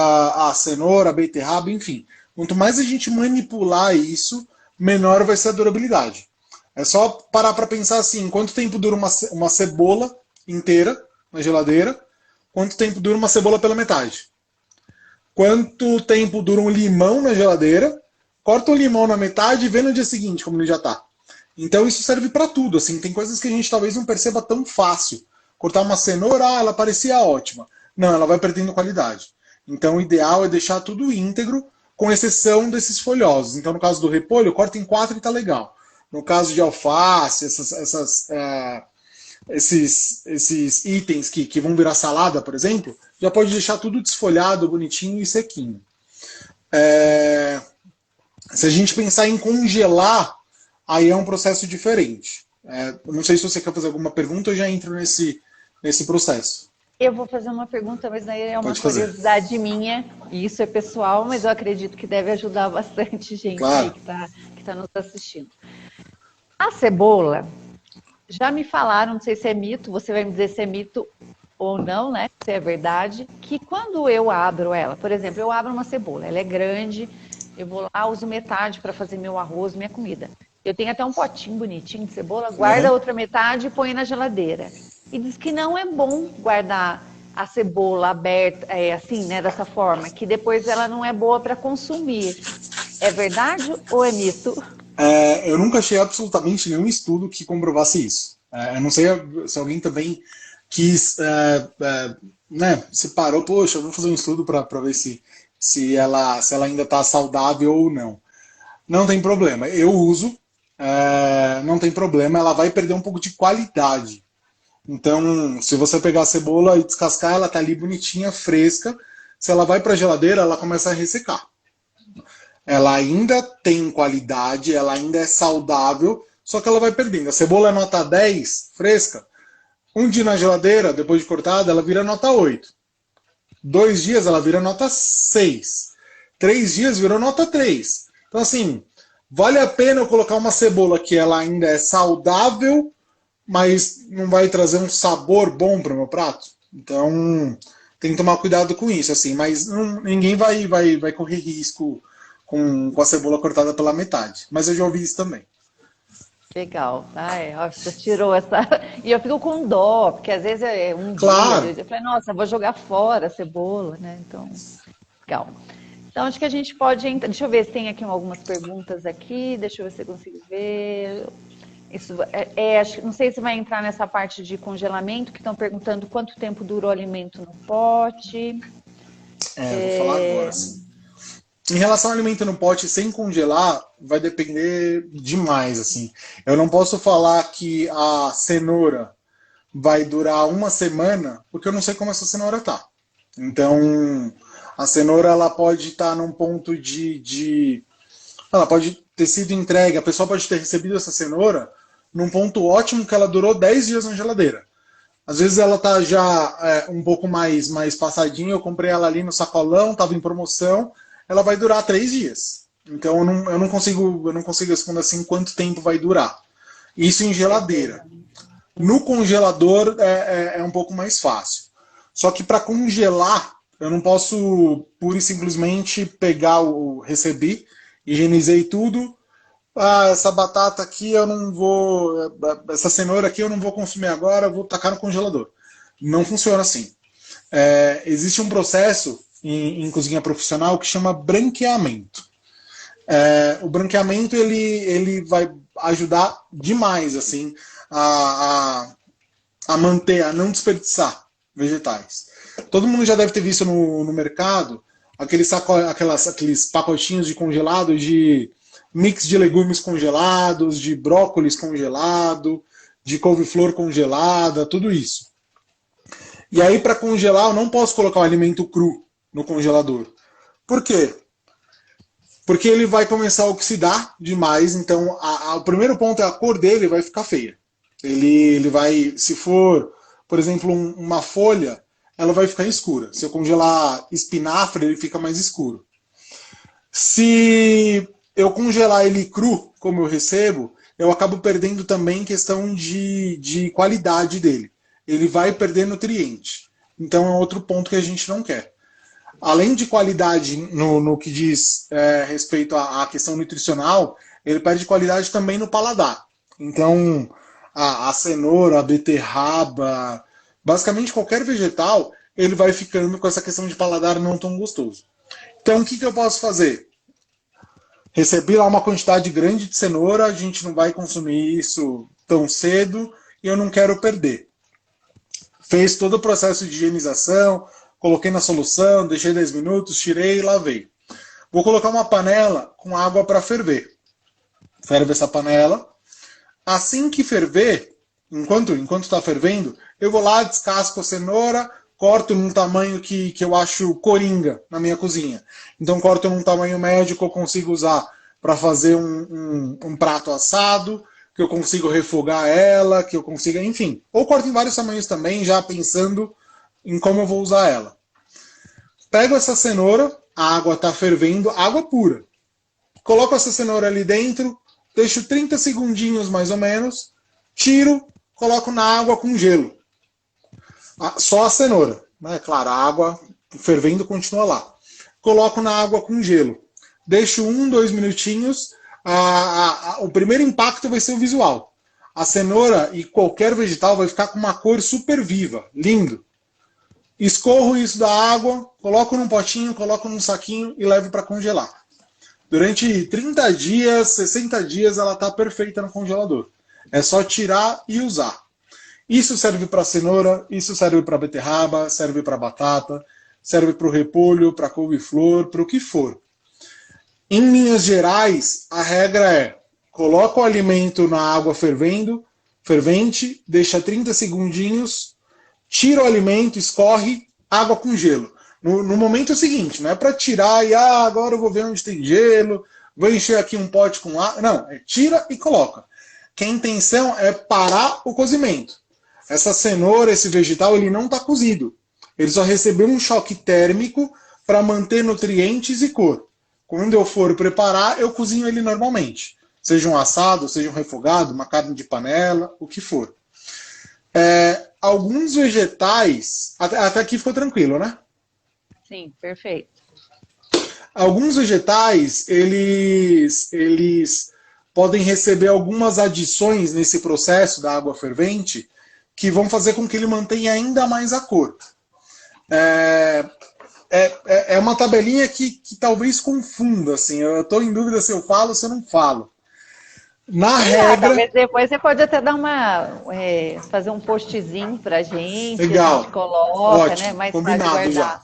a cenoura, a beterraba, enfim. Quanto mais a gente manipular isso, menor vai ser a durabilidade. É só parar para pensar assim, quanto tempo dura uma cebola inteira na geladeira, quanto tempo dura uma cebola pela metade. Quanto tempo dura um limão na geladeira, corta o limão na metade e vê no dia seguinte como ele já está. Então isso serve para tudo, assim, tem coisas que a gente talvez não perceba tão fácil. Cortar uma cenoura, ela parecia ótima. Não, ela vai perdendo qualidade. Então o ideal é deixar tudo íntegro, com exceção desses folhosos. Então no caso do repolho, corta em 4 e tá legal. No caso de alface, esses itens que vão virar salada, por exemplo, já pode deixar tudo desfolhado, bonitinho e sequinho. É, Se a gente pensar em congelar, aí é um processo diferente. Não sei se você quer fazer alguma pergunta, eu já entro nesse processo. Eu vou fazer uma pergunta, mas aí é uma Pode fazer. curiosidade minha, e isso é pessoal, mas eu acredito que deve ajudar bastante gente aí Claro. que tá nos assistindo. A cebola, já me falaram, não sei se é mito, você vai me dizer se é mito ou não, né? Se é verdade, que quando eu abro ela, por exemplo, eu abro uma cebola, ela é grande, eu vou lá, uso metade para fazer meu arroz, minha comida. Eu tenho até um potinho bonitinho de cebola, guarda a outra metade e põe na geladeira. E diz que não é bom guardar a cebola aberta, assim, né, dessa forma, que depois ela não é boa para consumir. É verdade ou é mito? Eu nunca achei absolutamente nenhum estudo que comprovasse isso. Eu não sei se alguém também quis, né, se parou, poxa, eu vou fazer um estudo para ver se ela ainda está saudável ou não. Não tem problema, eu uso, não tem problema, ela vai perder um pouco de qualidade. Então, se você pegar a cebola e descascar, ela tá ali bonitinha, fresca. Se ela vai para a geladeira, ela começa a ressecar. Ela ainda tem qualidade, ela ainda é saudável, só que ela vai perdendo. A cebola é nota 10, fresca. Um dia na geladeira, depois de cortada, ela vira nota 8. 2 dias ela vira nota 6. 3 dias virou nota 3. Então, assim, vale a pena eu colocar uma cebola que ela ainda é saudável, mas não vai trazer um sabor bom para o meu prato? Então, tem que tomar cuidado com isso, assim. Mas ninguém vai correr risco com a cebola cortada pela metade. Mas eu já ouvi isso também. Legal. Ó, você tirou essa. E eu fico com dó, porque às vezes é um dia, Claro. 2 dias. Eu falei, nossa, vou jogar fora a cebola, né? Então, legal. Então, acho que a gente pode entrar. Deixa eu ver se tem aqui algumas perguntas aqui. Deixa eu ver se eu consigo ver. Isso não sei se vai entrar nessa parte de congelamento, que estão perguntando quanto tempo durou o alimento no pote. Vou falar agora. Sim. Em relação ao alimento no pote sem congelar, vai depender demais, assim. Eu não posso falar que a cenoura vai durar uma semana, porque eu não sei como essa cenoura tá. Então, a cenoura ela pode estar num ponto ela pode ter sido entregue, a pessoa pode ter recebido essa cenoura num ponto ótimo que ela durou 10 dias na geladeira. Às vezes ela tá já um pouco mais passadinha, eu comprei ela ali no sacolão, estava em promoção, ela vai durar 3 dias. Então eu não consigo responder assim quanto tempo vai durar. Isso em geladeira. No congelador é um pouco mais fácil. Só que para congelar, eu não posso pura e simplesmente pegar recebi, higienizei tudo. Ah, essa batata aqui eu não vou. Essa cenoura aqui eu não vou consumir agora, vou tacar no congelador. Não funciona assim. Existe um processo em cozinha profissional que chama branqueamento. O branqueamento ele vai ajudar demais assim a manter, a não desperdiçar vegetais. Todo mundo já deve ter visto no mercado aqueles pacotinhos de congelado de mix de legumes congelados, de brócolis congelado, de couve-flor congelada, tudo isso. E aí, para congelar, eu não posso colocar o alimento cru no congelador. Por quê? Porque ele vai começar a oxidar demais, então o primeiro ponto é a cor dele vai ficar feia. Ele vai, se for, por exemplo, uma folha, ela vai ficar escura. Se eu congelar espinafre, ele fica mais escuro. Se eu congelar ele cru, como eu recebo, eu acabo perdendo também questão de qualidade dele. Ele vai perder nutriente. Então é outro ponto que a gente não quer. Além de qualidade no que diz respeito à questão nutricional, ele perde qualidade também no paladar. Então, a cenoura, a beterraba, basicamente qualquer vegetal, ele vai ficando com essa questão de paladar não tão gostoso. Então, o que eu posso fazer? Recebi lá uma quantidade grande de cenoura, a gente não vai consumir isso tão cedo e eu não quero perder. Fez todo o processo de higienização, coloquei na solução, deixei 10 minutos, tirei e lavei. Vou colocar uma panela com água para ferver. Ferve essa panela. Assim que ferver, enquanto está fervendo, eu vou lá, descasco a cenoura, corto num tamanho que eu acho coringa na minha cozinha. Então corto num tamanho médio que eu consigo usar para fazer um prato assado, que eu consigo refogar ela, que eu consiga, enfim. Ou corto em vários tamanhos também, já pensando em como eu vou usar ela. Pego essa cenoura, a água está fervendo, água pura. Coloco essa cenoura ali dentro, deixo 30 segundinhos mais ou menos, tiro, coloco na água com gelo. Só a cenoura, né? Claro, a água fervendo continua lá. Coloco na água com gelo. Deixo 2 minutinhos. O primeiro impacto vai ser o visual. A cenoura e qualquer vegetal vai ficar com uma cor super viva, lindo. Escorro isso da água, coloco num potinho, coloco num saquinho e levo para congelar. Durante 30 dias, 60 dias, ela está perfeita no congelador. É só tirar e usar. Isso serve para cenoura, isso serve para beterraba, serve para batata, serve para o repolho, para couve-flor, para o que for. Em linhas gerais, a regra é: coloca o alimento na água fervente, deixa 30 segundinhos, tira o alimento, escorre, água com gelo. No momento é o seguinte, não é para tirar e agora eu vou ver onde tem gelo, vou encher aqui um pote com água. Não, tira e coloca. Que a intenção é parar o cozimento. Essa cenoura, esse vegetal, ele não está cozido. Ele só recebeu um choque térmico para manter nutrientes e cor. Quando eu for preparar, eu cozinho ele normalmente. Seja um assado, seja um refogado, uma carne de panela, o que for. Alguns vegetais... Até aqui ficou tranquilo, né? Sim, perfeito. Alguns vegetais, eles podem receber algumas adições nesse processo da água fervente que vão fazer com que ele mantenha ainda mais a cor. É uma tabelinha que talvez confunda, assim. Eu estou em dúvida se eu falo ou se eu não falo. Na regra... Talvez depois você pode até dar fazer um postzinho pra gente. Legal. A gente coloca, ótimo, né? Mais combinado já.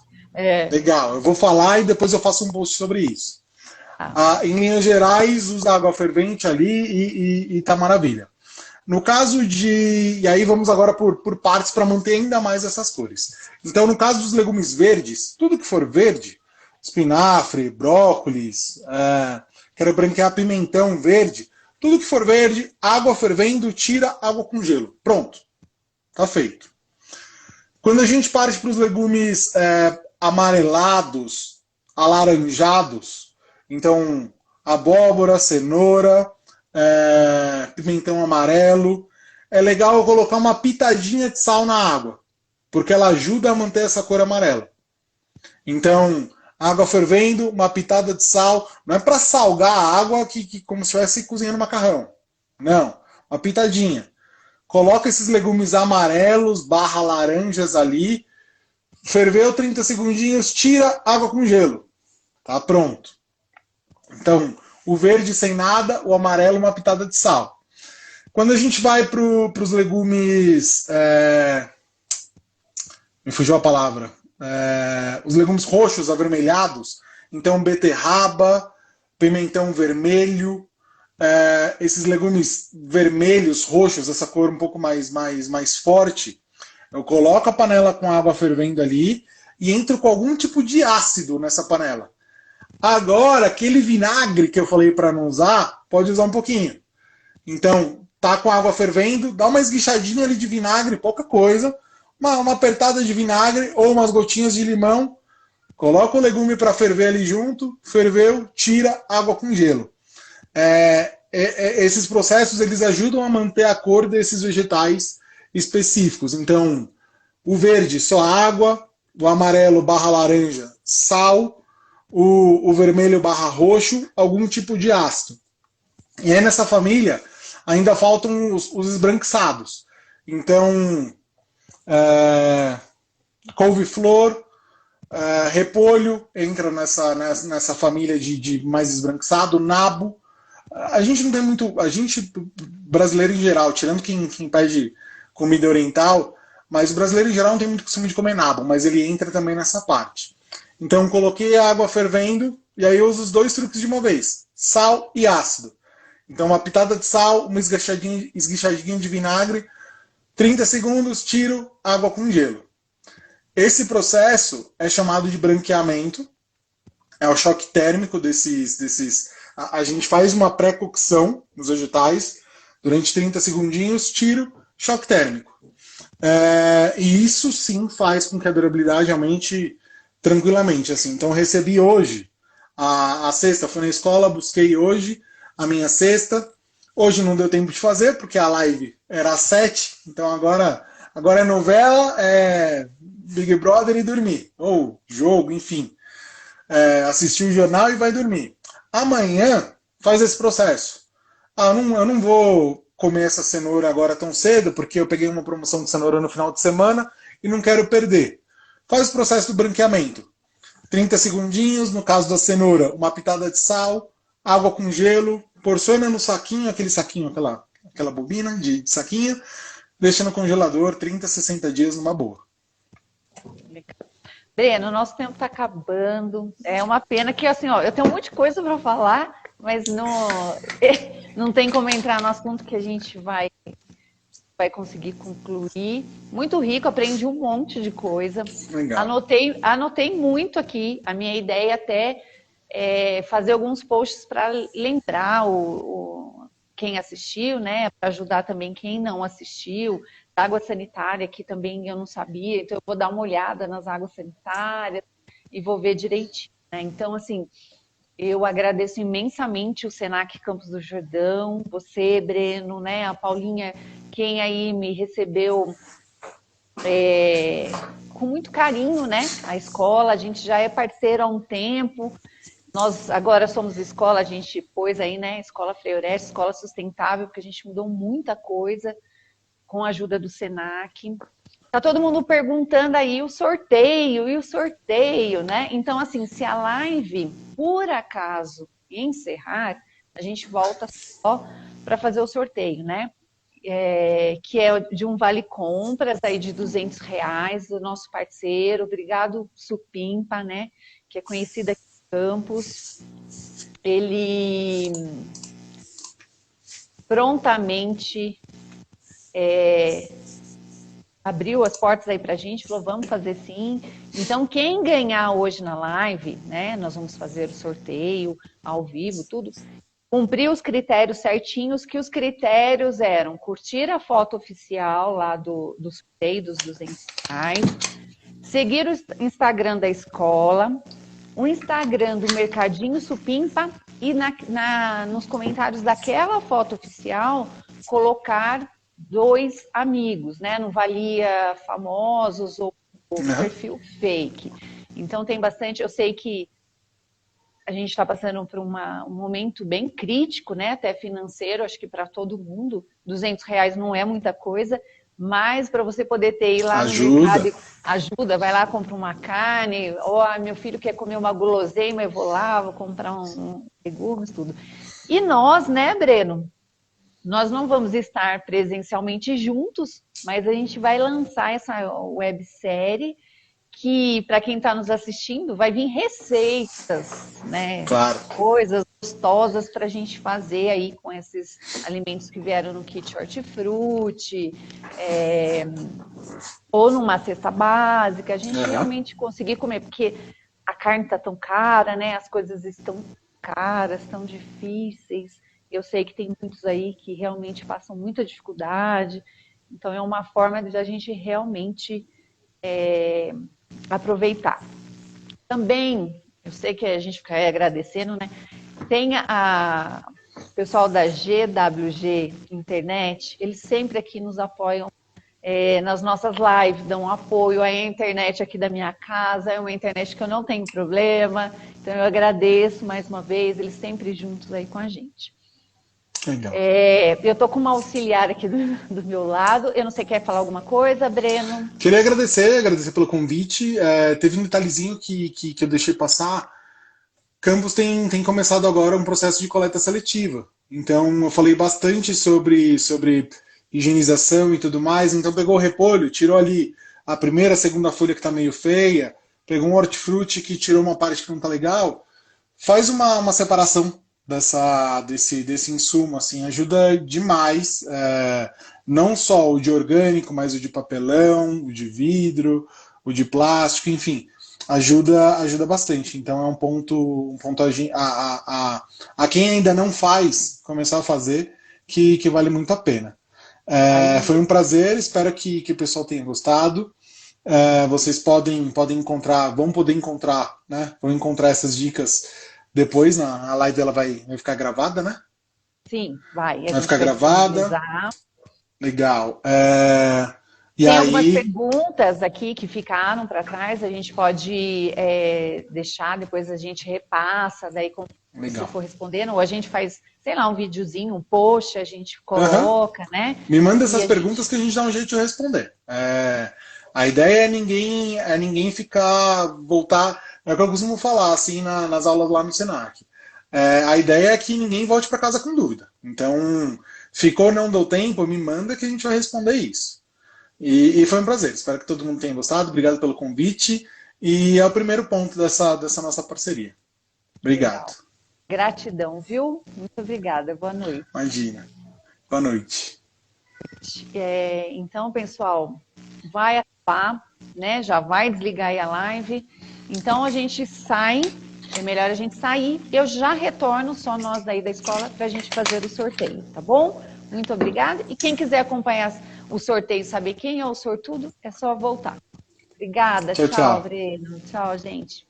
Legal, eu vou falar e depois eu faço um post sobre isso. Em linhas gerais, usa água fervente ali e tá maravilha. No caso de... E aí vamos agora por partes para manter ainda mais essas cores. Então, no caso dos legumes verdes, tudo que for verde, espinafre, brócolis, quero branquear pimentão verde, tudo que for verde, água fervendo, tira água com gelo. Pronto. Tá feito. Quando a gente parte para os legumes amarelados, alaranjados, então abóbora, cenoura, pimentão amarelo, é legal eu colocar uma pitadinha de sal na água, porque ela ajuda a manter essa cor amarela. Então, água fervendo, uma pitada de sal, não é para salgar a água como se estivesse cozinhando macarrão. Não, uma pitadinha. Coloca esses legumes amarelos, laranjas ali, ferveu 30 segundinhos, tira, água com gelo. Tá pronto. Então, o verde sem nada, o amarelo uma pitada de sal. Quando a gente vai para os legumes... me fugiu a palavra. Os legumes roxos, avermelhados, então beterraba, pimentão vermelho, esses legumes vermelhos, roxos, essa cor um pouco mais forte, eu coloco a panela com água fervendo ali e entro com algum tipo de ácido nessa panela. Agora, aquele vinagre que eu falei para não usar, pode usar um pouquinho. Então, tá com a água fervendo, dá uma esguichadinha ali de vinagre, pouca coisa, uma apertada de vinagre ou umas gotinhas de limão, coloca o legume para ferver ali junto, ferveu, tira, água com gelo. Esses processos eles ajudam a manter a cor desses vegetais específicos. Então, o verde, só água, o amarelo / laranja, sal, o vermelho / roxo, algum tipo de ácido. E aí nessa família ainda faltam os esbranquiçados. Então, couve-flor, repolho entra nessa família de mais esbranquiçado, nabo. A gente não tem muito... A gente, brasileiro em geral, tirando quem pede comida oriental, mas o brasileiro em geral não tem muito costume de comer nabo, mas ele entra também nessa parte. Então coloquei a água fervendo e aí eu uso os dois truques de uma vez, sal e ácido. Então uma pitada de sal, uma esguichadinha de vinagre, 30 segundos, tiro, água com gelo. Esse processo é chamado de branqueamento, é o choque térmico desses... A gente faz uma pré-cocção nos vegetais, durante 30 segundinhos, tiro, choque térmico. E isso sim faz com que a durabilidade aumente tranquilamente. Assim. Então recebi hoje a cesta, fui na escola, busquei hoje a minha cesta. Hoje não deu tempo de fazer, porque a live era às 7, então agora é novela, Big Brother e dormir. Ou jogo, enfim. Assistir o jornal e vai dormir. Amanhã faz esse processo. Eu não vou comer essa cenoura agora tão cedo, porque eu peguei uma promoção de cenoura no final de semana e não quero perder. Faz o processo do branqueamento. 30 segundinhos, no caso da cenoura, uma pitada de sal, água com gelo, porciona no saquinho, aquele saquinho, aquela bobina de saquinho, deixa no congelador 30, 60 dias numa boa. Breno, nosso tempo está acabando. É uma pena que, assim, ó, eu tenho um monte de coisa para falar, mas não tem como entrar no assunto que a gente vai conseguir concluir. Muito rico, aprendi um monte de coisa. Legal. Anotei muito aqui. A minha ideia até é fazer alguns posts para lembrar quem assistiu, né? Para ajudar também quem não assistiu. Água sanitária, que também eu não sabia, então eu vou dar uma olhada nas águas sanitárias e vou ver direitinho, né? Então, assim, eu agradeço imensamente o Senac Campos do Jordão, você, Breno, né? A Paulinha, quem aí me recebeu com muito carinho, né? A escola, a gente já é parceiro há um tempo, nós agora somos escola, a gente pôs aí, né? Escola Frei Oreste, escola sustentável, porque a gente mudou muita coisa com a ajuda do Senac. Tá todo mundo perguntando aí o sorteio, né? Então, assim, se a live, por acaso, encerrar, a gente volta só para fazer o sorteio, né? Que é de um vale compras aí de R$200 do nosso parceiro. Obrigado, Supimpa, né? Que é conhecida aqui em Campos. Ele prontamente abriu as portas aí pra gente, falou, vamos fazer sim. Então, quem ganhar hoje na live, né, nós vamos fazer o sorteio ao vivo, tudo. cumprir os critérios certinhos, que os critérios eram curtir a foto oficial lá do sorteio dos R$ 200, seguir o Instagram da escola, o Instagram do Mercadinho Supimpa e nos comentários daquela foto oficial colocar 2 amigos, né? Não valia famosos ou perfil fake. Então tem bastante, eu sei que a gente está passando por um momento bem crítico, né? Até financeiro, acho que para todo mundo, R$ 200 não é muita coisa, mas para você poder ter ir lá no mercado, ajuda, vai lá, compra uma carne, ou meu filho quer comer uma guloseima, eu vou lá, vou comprar um legumes, tudo. E nós, né, Breno? Nós não vamos estar presencialmente juntos, mas a gente vai lançar essa websérie que, para quem está nos assistindo, vai vir receitas, né? Claro. Coisas gostosas para a gente fazer aí com esses alimentos que vieram no kit hortifruti, ou numa cesta básica, a gente realmente conseguir comer, porque a carne está tão cara, né? As coisas estão caras, tão difíceis. Eu sei que tem muitos aí que realmente passam muita dificuldade, então é uma forma de a gente realmente aproveitar. Também, eu sei que a gente fica aí agradecendo, né? Tem o pessoal da GWG Internet, eles sempre aqui nos apoiam nas nossas lives, dão apoio. A internet aqui da minha casa é uma internet que eu não tenho problema, então eu agradeço mais uma vez, eles sempre juntos aí com a gente. Legal. Eu estou com uma auxiliar aqui do meu lado. Eu não sei, quer falar alguma coisa, Breno? Queria agradecer pelo convite. Teve um detalhezinho que eu deixei passar. Campos tem começado agora um processo de coleta seletiva. Então, eu falei bastante sobre higienização e tudo mais. Então, pegou o repolho, tirou ali a primeira, a segunda folha que está meio feia, pegou um hortifruti que tirou uma parte que não está legal. Faz uma separação desse insumo, assim, ajuda demais, não só o de orgânico, mas o de papelão, o de vidro, o de plástico, enfim, ajuda bastante. Então é um ponto a quem ainda não faz, começar a fazer, que vale muito a pena. Foi um prazer, espero que o pessoal tenha gostado. Vocês podem encontrar, vão poder encontrar, né? Vão encontrar essas dicas depois. A live ela vai ficar gravada, né? Sim, vai. Vai ficar gravada. Legal. Tem algumas perguntas aqui que ficaram para trás, a gente pode deixar, depois a gente repassa, daí se for respondendo, ou a gente faz, sei lá, um videozinho, um post, a gente coloca, né? Me manda essas perguntas que a gente dá um jeito de responder. A ideia é ninguém voltar. É o que eu costumo falar assim nas aulas lá no Senac. A ideia é que ninguém volte para casa com dúvida. Então, ficou, não deu tempo, me manda que a gente vai responder isso. E foi um prazer. Espero que todo mundo tenha gostado. Obrigado pelo convite. E é o primeiro ponto dessa nossa parceria. Obrigado. Legal. Gratidão, viu? Muito obrigada. Boa noite. Imagina. Boa noite. Então, pessoal, vai acabar, né? Já vai desligar aí a live. Então, a gente sai. É melhor a gente sair. Eu já retorno, só nós daí da escola, para a gente fazer o sorteio, tá bom? Muito obrigada. E quem quiser acompanhar o sorteio, saber quem é o sortudo, é só voltar. Obrigada. Tchau, Breno. Tchau, gente.